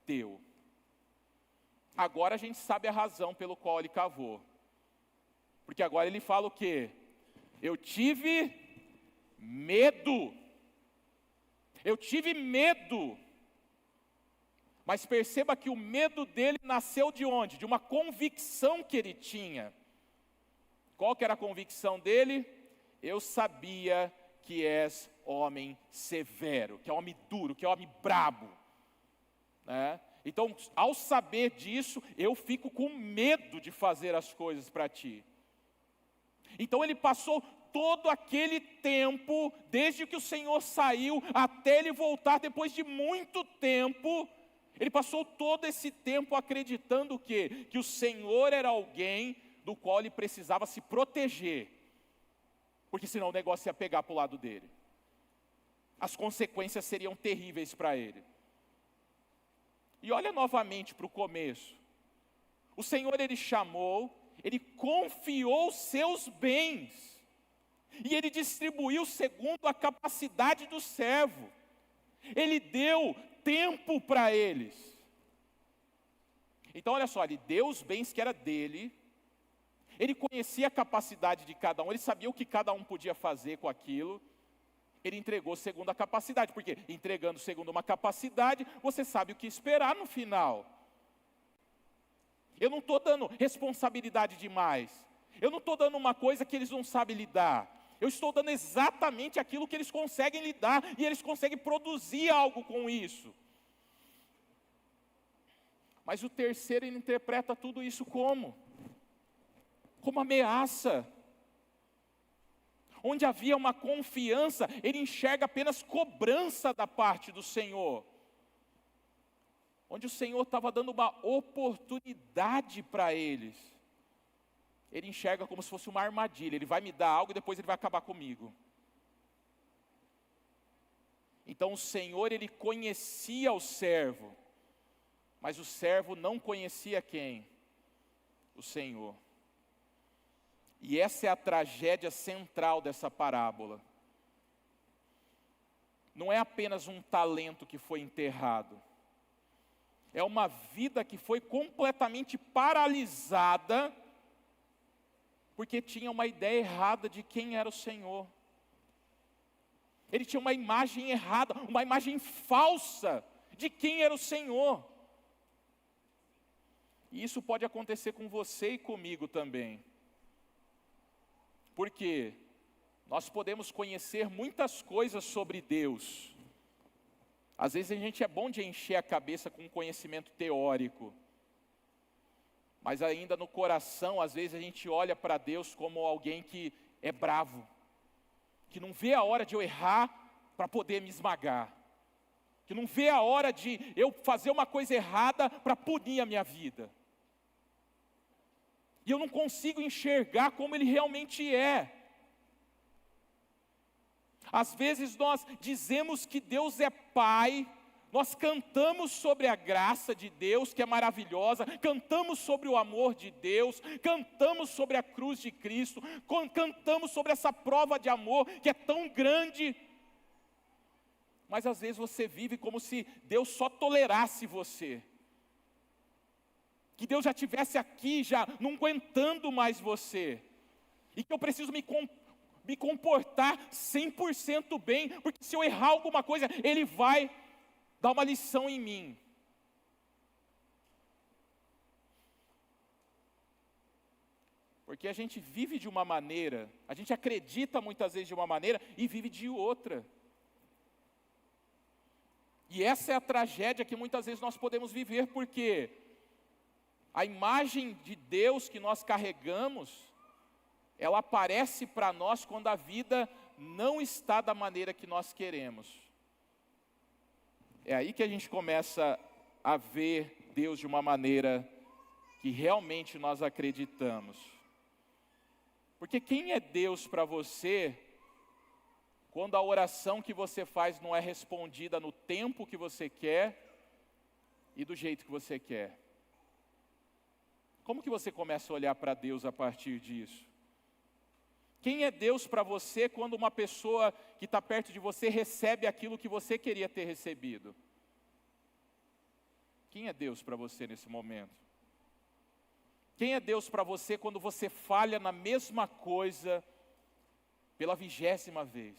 teu. Agora a gente sabe a razão pelo qual ele cavou. Porque agora ele fala o quê? Eu tive medo. Eu tive medo. Mas perceba que o medo dele nasceu de onde? De uma convicção que ele tinha. Qual que era a convicção dele? Eu sabia que és homem severo, que é homem duro, que é homem brabo, né? Então, ao saber disso, eu fico com medo de fazer as coisas para ti. Então ele passou todo aquele tempo, desde que o Senhor saiu, até ele voltar, depois de muito tempo, ele passou todo esse tempo acreditando o quê? Que o Senhor era alguém do qual ele precisava se proteger, porque senão o negócio ia pegar para o lado dele. As consequências seriam terríveis para ele. E olha novamente para o começo. O Senhor, Ele chamou, Ele confiou seus bens. E Ele distribuiu segundo a capacidade do servo. Ele deu tempo para eles. Então olha só, Ele deu os bens que era dele. Ele conhecia a capacidade de cada um, Ele sabia o que cada um podia fazer com aquilo. Ele entregou segundo a capacidade, porque entregando segundo uma capacidade, você sabe o que esperar no final. Eu não estou dando responsabilidade demais. Eu não estou dando uma coisa que eles não sabem lidar. Eu estou dando exatamente aquilo que eles conseguem lidar, e eles conseguem produzir algo com isso. Mas o terceiro, ele interpreta tudo isso como? Como ameaça. Onde havia uma confiança, ele enxerga apenas cobrança da parte do Senhor. Onde o Senhor estava dando uma oportunidade para eles, ele enxerga como se fosse uma armadilha. Ele vai me dar algo e depois ele vai acabar comigo. Então o Senhor, ele conhecia o servo, mas o servo não conhecia quem? O Senhor. E essa é a tragédia central dessa parábola. Não é apenas um talento que foi enterrado. É uma vida que foi completamente paralisada Porque tinha uma ideia errada de quem era o Senhor. Ele tinha uma imagem errada, uma imagem falsa de quem era o Senhor. E isso pode acontecer com você e comigo também. Porque nós podemos conhecer muitas coisas sobre Deus. Às vezes a gente é bom de encher a cabeça com conhecimento teórico. Mas ainda no coração, às vezes a gente olha para Deus como alguém que é bravo. Que não vê a hora de eu errar para poder me esmagar. Que não vê a hora de eu fazer uma coisa errada para punir a minha vida. E eu não consigo enxergar como Ele realmente é. Às vezes nós dizemos que Deus é Pai, nós cantamos sobre a graça de Deus, que é maravilhosa, cantamos sobre o amor de Deus, cantamos sobre a cruz de Cristo, cantamos sobre essa prova de amor que é tão grande. Mas às vezes você vive como se Deus só tolerasse você. Que Deus já estivesse aqui, já não aguentando mais você. E que eu preciso me comportar 100% bem, porque se eu errar alguma coisa, Ele vai dar uma lição em mim. Porque a gente vive de uma maneira, a gente acredita muitas vezes de uma maneira e vive de outra. E essa é a tragédia que muitas vezes nós podemos viver, porque a imagem de Deus que nós carregamos, ela aparece para nós quando a vida não está da maneira que nós queremos. É aí que a gente começa a ver Deus de uma maneira que realmente nós acreditamos. Porque quem é Deus para você, quando a oração que você faz não é respondida no tempo que você quer e do jeito que você quer? Como que você começa a olhar para Deus a partir disso? Quem é Deus para você quando uma pessoa que está perto de você recebe aquilo que você queria ter recebido? Quem é Deus para você nesse momento? Quem é Deus para você quando você falha na mesma coisa pela 20ª vez?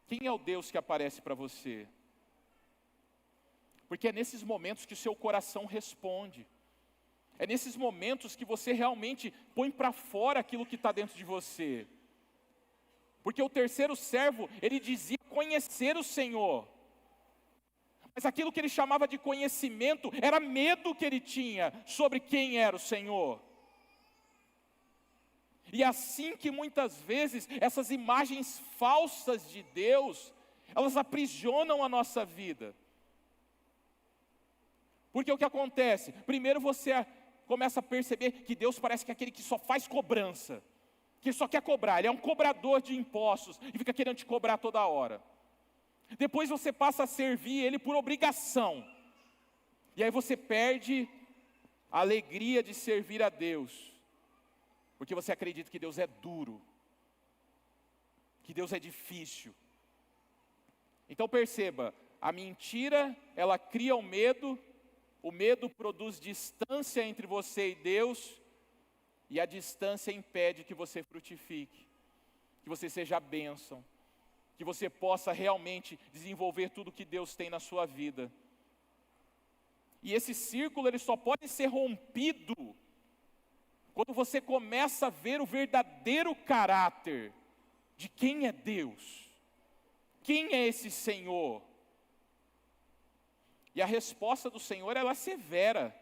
Quem é o Deus que aparece para você? Porque é nesses momentos que o seu coração responde. É nesses momentos que você realmente põe para fora aquilo que está dentro de você. Porque o terceiro servo, ele dizia conhecer o Senhor. Mas aquilo que ele chamava de conhecimento era medo que ele tinha sobre quem era o Senhor. E assim que muitas vezes essas imagens falsas de Deus, elas aprisionam a nossa vida. Porque o que acontece? Primeiro você começa a perceber que Deus parece que é aquele que só faz cobrança, que só quer cobrar, Ele é um cobrador de impostos e fica querendo te cobrar toda hora. Depois você passa a servir Ele por obrigação, e aí você perde a alegria de servir a Deus, porque você acredita que Deus é duro, que Deus é difícil. Então perceba, a mentira, ela cria o medo produz distância entre você e Deus, e a distância impede que você frutifique, que você seja bênção, que você possa realmente desenvolver tudo que Deus tem na sua vida. E esse círculo, ele só pode ser rompido quando você começa a ver o verdadeiro caráter de quem é Deus, quem é esse Senhor. E a resposta do Senhor, ela é severa.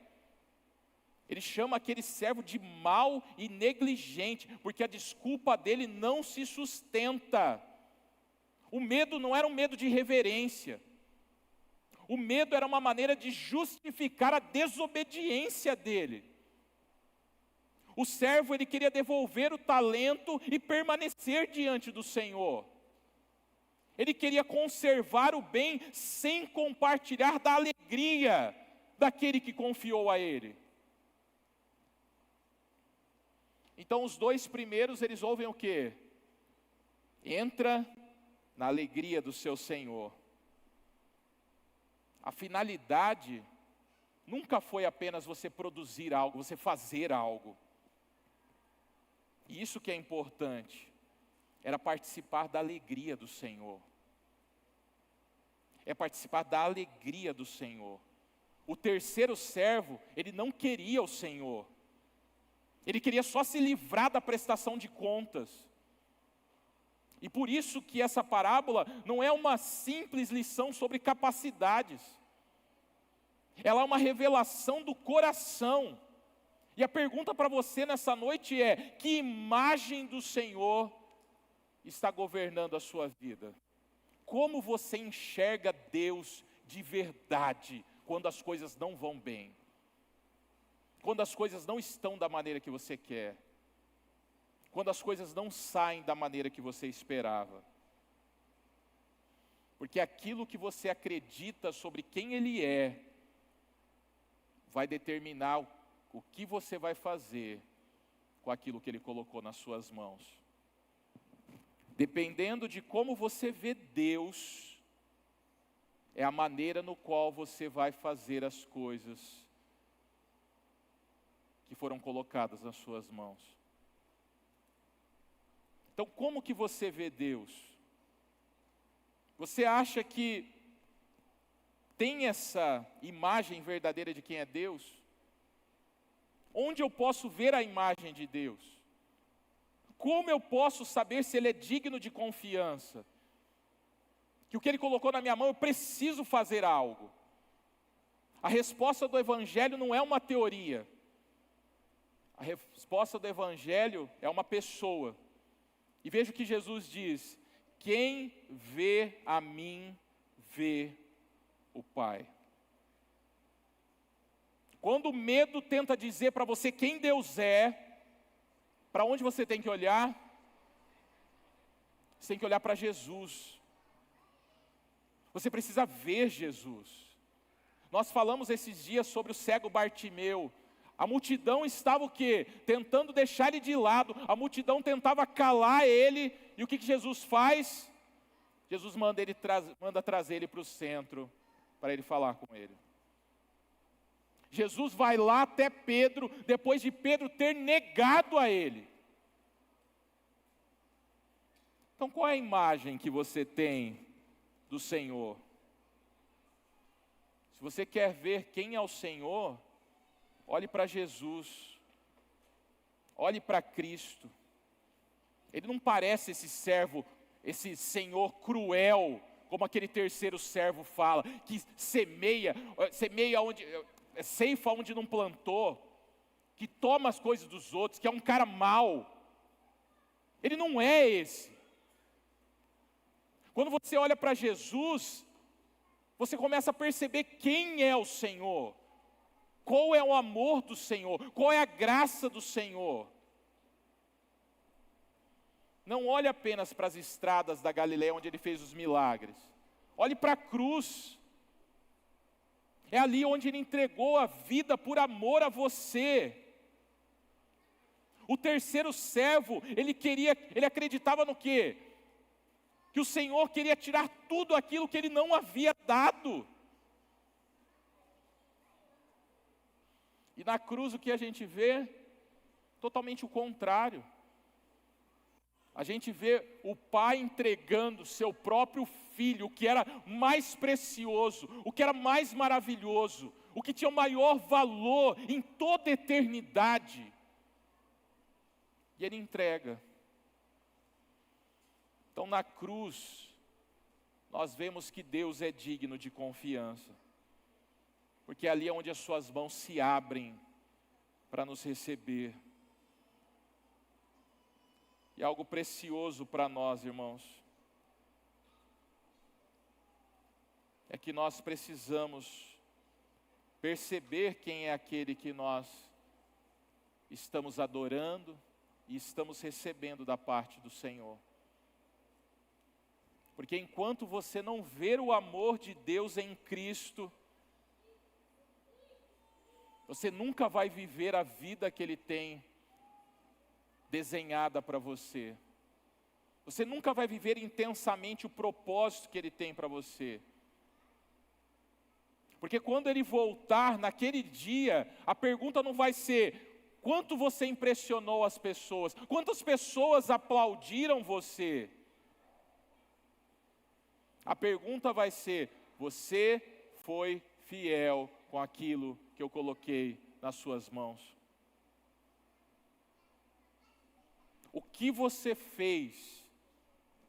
Ele chama aquele servo de mau e negligente, porque a desculpa dele não se sustenta. O medo não era um medo de reverência. O medo era uma maneira de justificar a desobediência dele. O servo, ele queria devolver o talento e permanecer diante do Senhor. Ele queria conservar o bem sem compartilhar da alegria daquele que confiou a ele. Então os dois primeiros, eles ouvem o quê? Entra na alegria do seu Senhor. A finalidade nunca foi apenas você produzir algo, você fazer algo. E isso que é importante, era participar da alegria do Senhor. É participar da alegria do Senhor. O terceiro servo, ele não queria o Senhor. Ele queria só se livrar da prestação de contas. E por isso que essa parábola não é uma simples lição sobre capacidades. Ela é uma revelação do coração. E a pergunta para você nessa noite é: que imagem do Senhor está governando a sua vida? Como você enxerga Deus de verdade quando as coisas não vão bem? Quando as coisas não estão da maneira que você quer? Quando as coisas não saem da maneira que você esperava? Porque aquilo que você acredita sobre quem Ele é, vai determinar o que você vai fazer com aquilo que Ele colocou nas suas mãos. Dependendo de como você vê Deus, é a maneira no qual você vai fazer as coisas que foram colocadas nas suas mãos. Então, como que você vê Deus? Você acha que tem essa imagem verdadeira de quem é Deus? Onde eu posso ver a imagem de Deus? Como eu posso saber se Ele é digno de confiança? Que o que Ele colocou na minha mão, eu preciso fazer algo. A resposta do Evangelho não é uma teoria. A resposta do Evangelho é uma pessoa. E veja o que Jesus diz: quem vê a mim, vê o Pai. Quando o medo tenta dizer para você quem Deus é, para onde você tem que olhar? Você tem que olhar para Jesus. Você precisa ver Jesus. Nós falamos esses dias sobre o cego Bartimeu. A multidão estava o quê? Tentando deixar ele de lado. A multidão tentava calar ele. E o que Jesus faz? Jesus manda trazer ele para o centro, para ele falar com ele. Jesus vai lá até Pedro, depois de Pedro ter negado a ele. Então qual é a imagem que você tem do Senhor? Se você quer ver quem é o Senhor, olhe para Jesus, olhe para Cristo. Ele não parece esse servo, esse senhor cruel, como aquele terceiro servo fala, que semeia onde, ceifa onde não plantou, que toma as coisas dos outros, que é um cara mau. Ele não é esse. Quando você olha para Jesus, você começa a perceber quem é o Senhor. Qual é o amor do Senhor? Qual é a graça do Senhor? Não olhe apenas para as estradas da Galileia onde Ele fez os milagres. Olhe para a cruz. É ali onde Ele entregou a vida por amor a você. O terceiro servo, ele acreditava no quê? Que o Senhor queria tirar tudo aquilo que Ele não havia dado. E na cruz o que a gente vê? Totalmente o contrário. A gente vê o Pai entregando seu próprio Filho, o que era mais precioso, o que era mais maravilhoso, o que tinha o maior valor em toda a eternidade. E Ele entrega. Então na cruz, nós vemos que Deus é digno de confiança. Porque ali é onde as suas mãos se abrem para nos receber. E algo precioso para nós, irmãos, é que nós precisamos perceber quem é aquele que nós estamos adorando e estamos recebendo da parte do Senhor. Porque enquanto você não ver o amor de Deus em Cristo, você nunca vai viver a vida que Ele tem desenhada para você. Você nunca vai viver intensamente o propósito que Ele tem para você. Porque quando Ele voltar naquele dia, a pergunta não vai ser: quanto você impressionou as pessoas, quantas pessoas aplaudiram você. A pergunta vai ser: você foi fiel com aquilo que eu coloquei nas suas mãos? O que você fez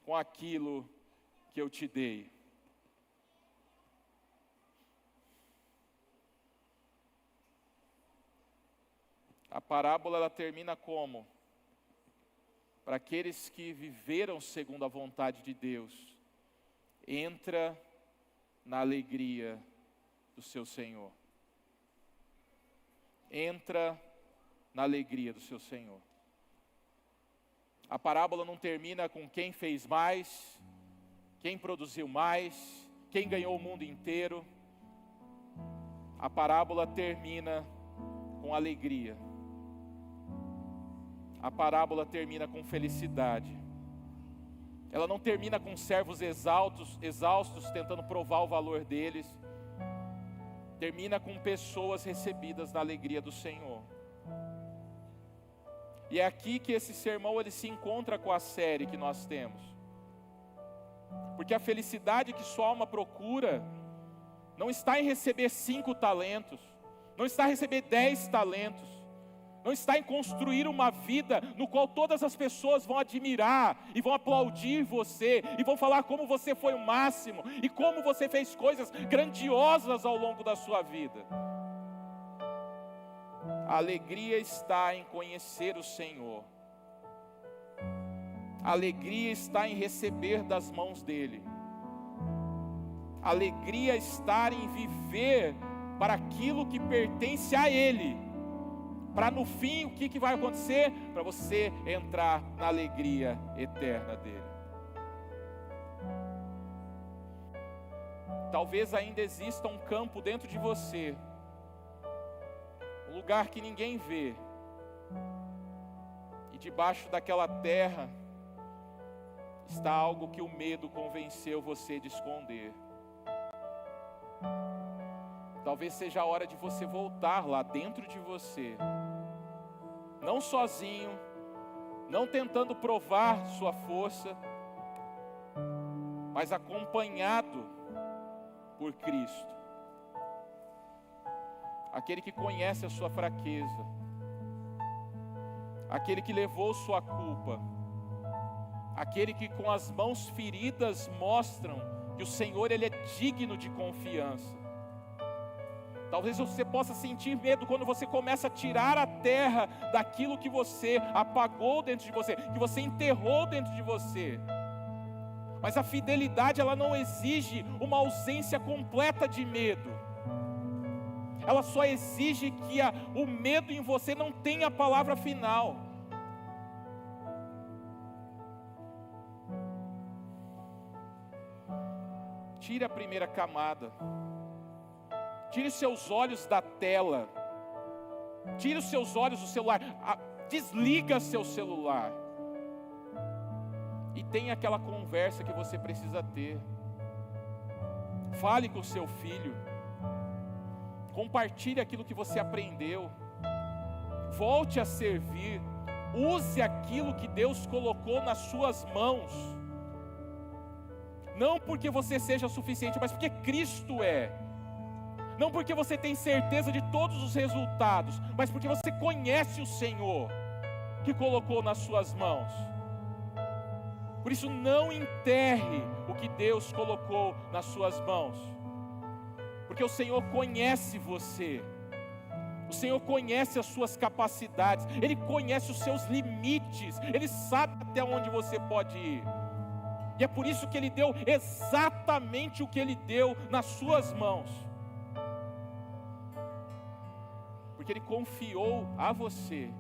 com aquilo que eu te dei? A parábola ela termina como? Para aqueles que viveram segundo a vontade de Deus, entra na alegria do seu Senhor. Entra na alegria do seu Senhor. A parábola não termina com quem fez mais, quem produziu mais, quem ganhou o mundo inteiro. A parábola termina com alegria. A parábola termina com felicidade. Ela não termina com servos exaustos tentando provar o valor deles. Termina com pessoas recebidas na alegria do Senhor. E é aqui que esse sermão ele se encontra com a série que nós temos. Porque a felicidade que sua alma procura não está em receber 5 talentos, não está em receber 10 talentos, não está em construir uma vida no qual todas as pessoas vão admirar e vão aplaudir você e vão falar como você foi o máximo e como você fez coisas grandiosas ao longo da sua vida. A alegria está em conhecer o Senhor. A alegria está em receber das mãos dEle. A alegria está em viver para aquilo que pertence a Ele. Para no fim, o que vai acontecer? Para você entrar na alegria eterna dEle. Talvez ainda exista um campo dentro de você, um lugar que ninguém vê, e debaixo daquela terra está algo que o medo convenceu você de esconder. Talvez seja a hora de você voltar lá dentro de você, não sozinho, não tentando provar sua força, mas acompanhado por Cristo. Aquele que conhece a sua fraqueza, aquele que levou sua culpa, aquele que com as mãos feridas mostram que o Senhor ele é digno de confiança. Talvez você possa sentir medo quando você começa a tirar a terra daquilo que você apagou dentro de você, que você enterrou dentro de você. Mas a fidelidade ela não exige uma ausência completa de medo. Ela só exige que o medo em você não tenha a palavra final. Tire a primeira camada. Tire seus olhos da tela. Tire os seus olhos do celular. Desliga seu celular. E tenha aquela conversa que você precisa ter. Fale com o seu filho. Compartilhe aquilo que você aprendeu. Volte a servir. Use aquilo que Deus colocou nas suas mãos. Não porque você seja suficiente, mas porque Cristo é. Não porque você tem certeza de todos os resultados, mas porque você conhece o Senhor que colocou nas suas mãos. Por isso não enterre o que Deus colocou nas suas mãos. Porque o Senhor conhece você. O Senhor conhece as suas capacidades. Ele conhece os seus limites. Ele sabe até onde você pode ir. E é por isso que Ele deu exatamente o que Ele deu nas suas mãos. Porque Ele confiou a você.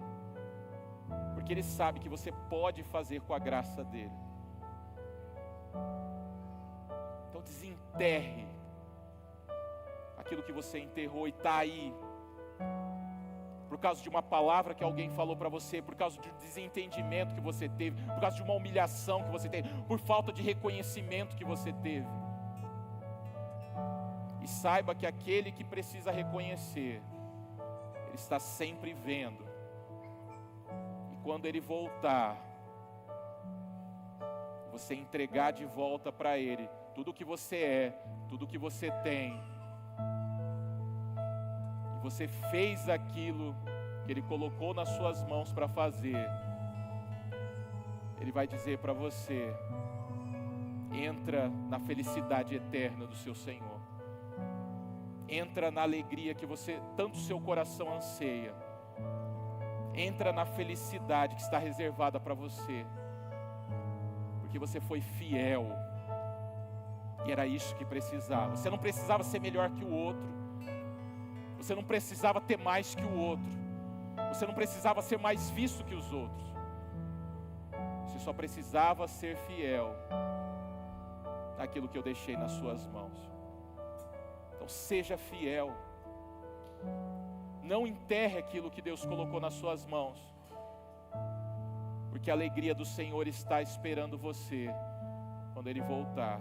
Porque Ele sabe que você pode fazer com a graça dEle. Então desenterre aquilo que você enterrou e está aí. Por causa de uma palavra que alguém falou para você, por causa de um desentendimento que você teve, por causa de uma humilhação que você teve, por falta de reconhecimento que você teve. E saiba que aquele que precisa reconhecer, ele está sempre vendo quando Ele voltar, você entregar de volta para Ele tudo o que você é, tudo o que você tem. E você fez aquilo que Ele colocou nas suas mãos para fazer. Ele vai dizer para você: entra na felicidade eterna do seu Senhor. Entra na alegria que você, tanto o seu coração anseia. Entra na felicidade que está reservada para você. Porque você foi fiel. E era isso que precisava. Você não precisava ser melhor que o outro. Você não precisava ter mais que o outro. Você não precisava ser mais visto que os outros. Você só precisava ser fiel naquilo que eu deixei nas suas mãos. Então seja fiel. Não enterre aquilo que Deus colocou nas suas mãos. Porque a alegria do Senhor está esperando você quando Ele voltar.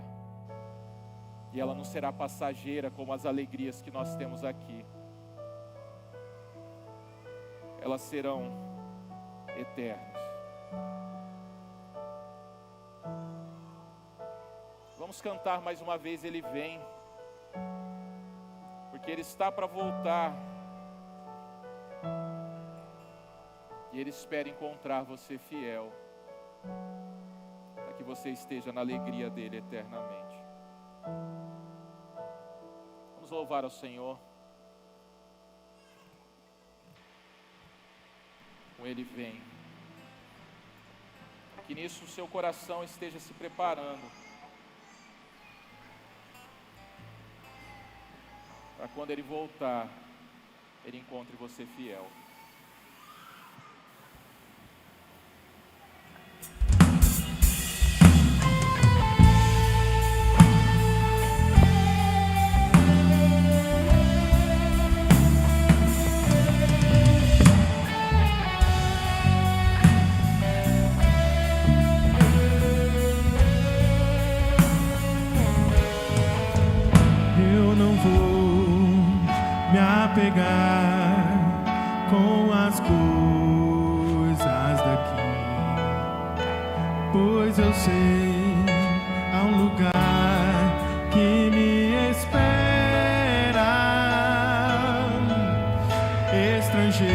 E ela não será passageira como as alegrias que nós temos aqui. Elas serão eternas. Vamos cantar mais uma vez Ele Vem. Porque Ele está para voltar. E Ele espera encontrar você fiel, para que você esteja na alegria dEle eternamente. Vamos louvar ao Senhor. Com Ele vem. Que nisso o seu coração esteja se preparando, para quando Ele voltar, Ele encontre você fiel. Pegar com as coisas daqui, pois eu sei há um lugar que me espera. Estrangeiro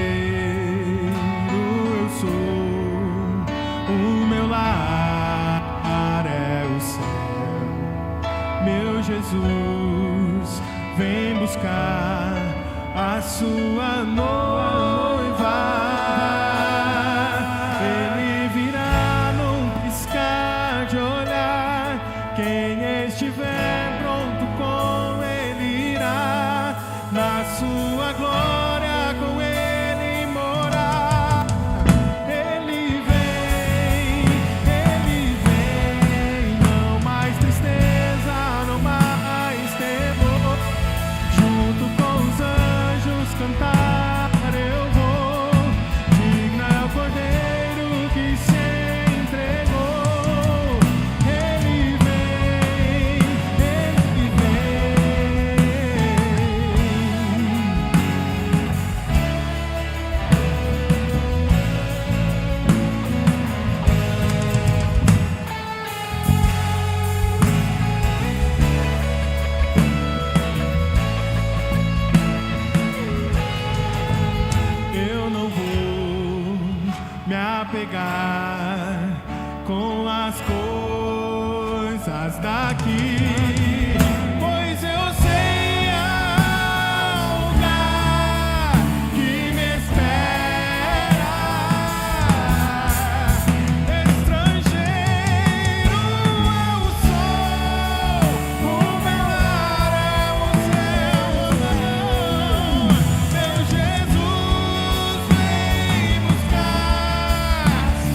eu sou, o meu lar é o céu. Meu Jesus vem buscar a sua noiva. Ele virá num piscar de olhar. Quem estiver pronto com Ele irá, na sua glória com Ele morar. Ele vem, não mais tristeza, não mais temor. Junto com os anjos cantar eu vou, digno é o Cordeiro que se entregou. Ele vem, Ele vem. Eu não vou me apegar com as coisas daqui, pois eu sei há um lugar que me espera. Estrangeiro eu sou, o meu lar é o céu. Meu Jesus vem buscar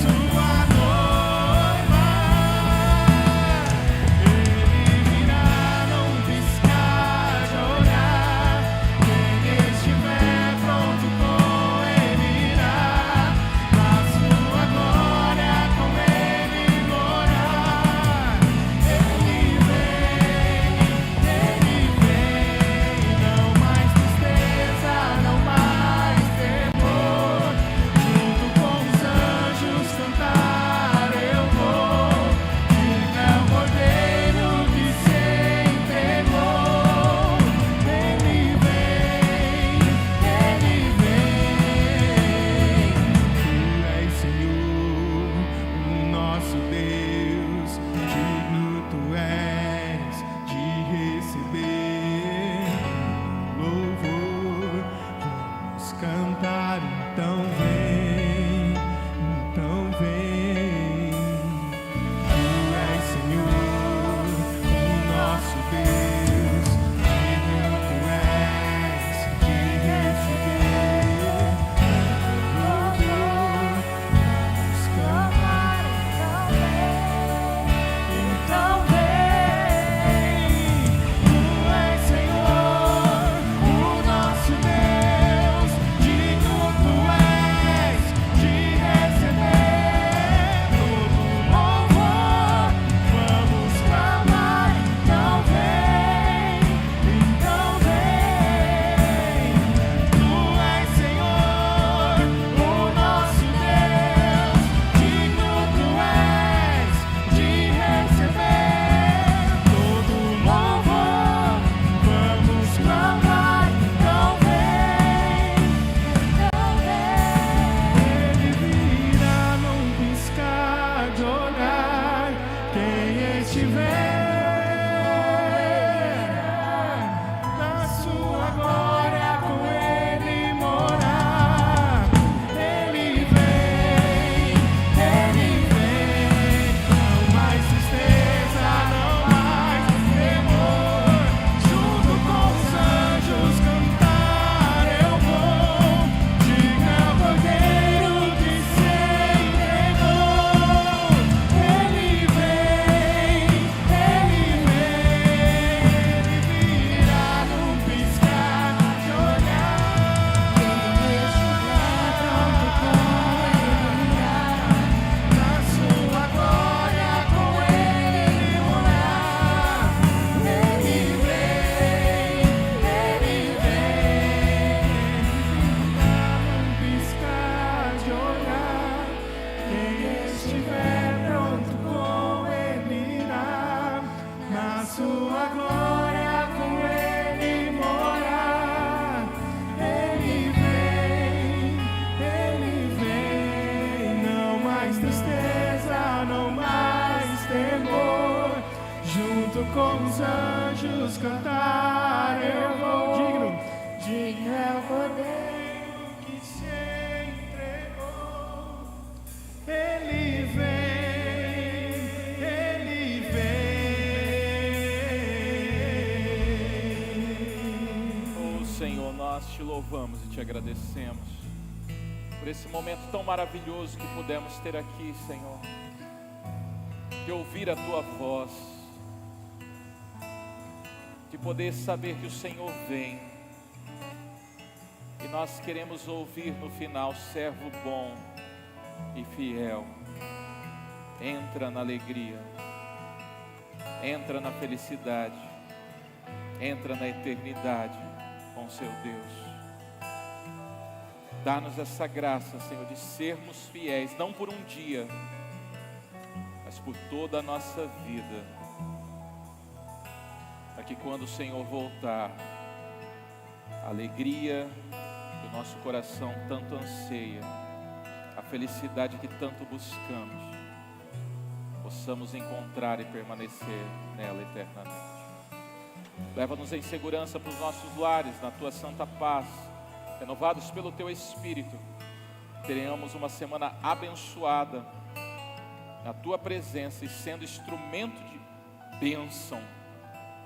sua Senhor, nós te louvamos e te agradecemos por esse momento tão maravilhoso que pudemos ter aqui, Senhor, de ouvir a tua voz, de poder saber que o Senhor vem. E nós queremos ouvir no final: servo bom e fiel, entra na alegria, entra na felicidade, entra na eternidade com seu Deus. Dá-nos essa graça, Senhor, de sermos fiéis, não por um dia, mas por toda a nossa vida, para que quando o Senhor voltar, a alegria que o nosso coração tanto anseia, a felicidade que tanto buscamos, possamos encontrar e permanecer nela eternamente. Leva-nos em segurança para os nossos lares, na tua santa paz, renovados pelo teu Espírito. Teremos uma semana abençoada na tua presença e sendo instrumento de bênção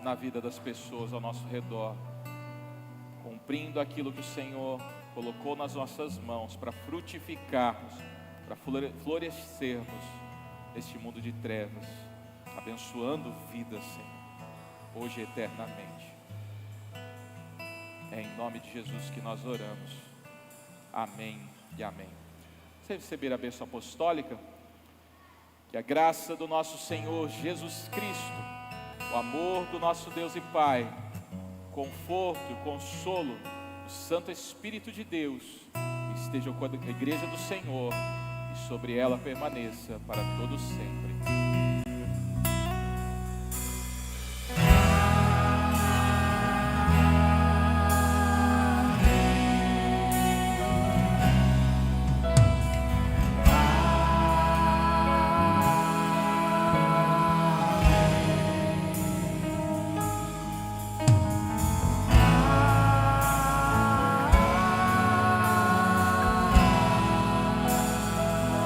na vida das pessoas ao nosso redor, cumprindo aquilo que o Senhor colocou nas nossas mãos para frutificarmos, para florescermos neste mundo de trevas, abençoando vidas, Senhor, hoje e eternamente. É em nome de Jesus que nós oramos. Amém e amém. Você receber a bênção apostólica, que a graça do nosso Senhor Jesus Cristo, o amor do nosso Deus e Pai, o conforto e o consolo do Santo Espírito de Deus esteja com a igreja do Senhor e sobre ela permaneça para todo sempre.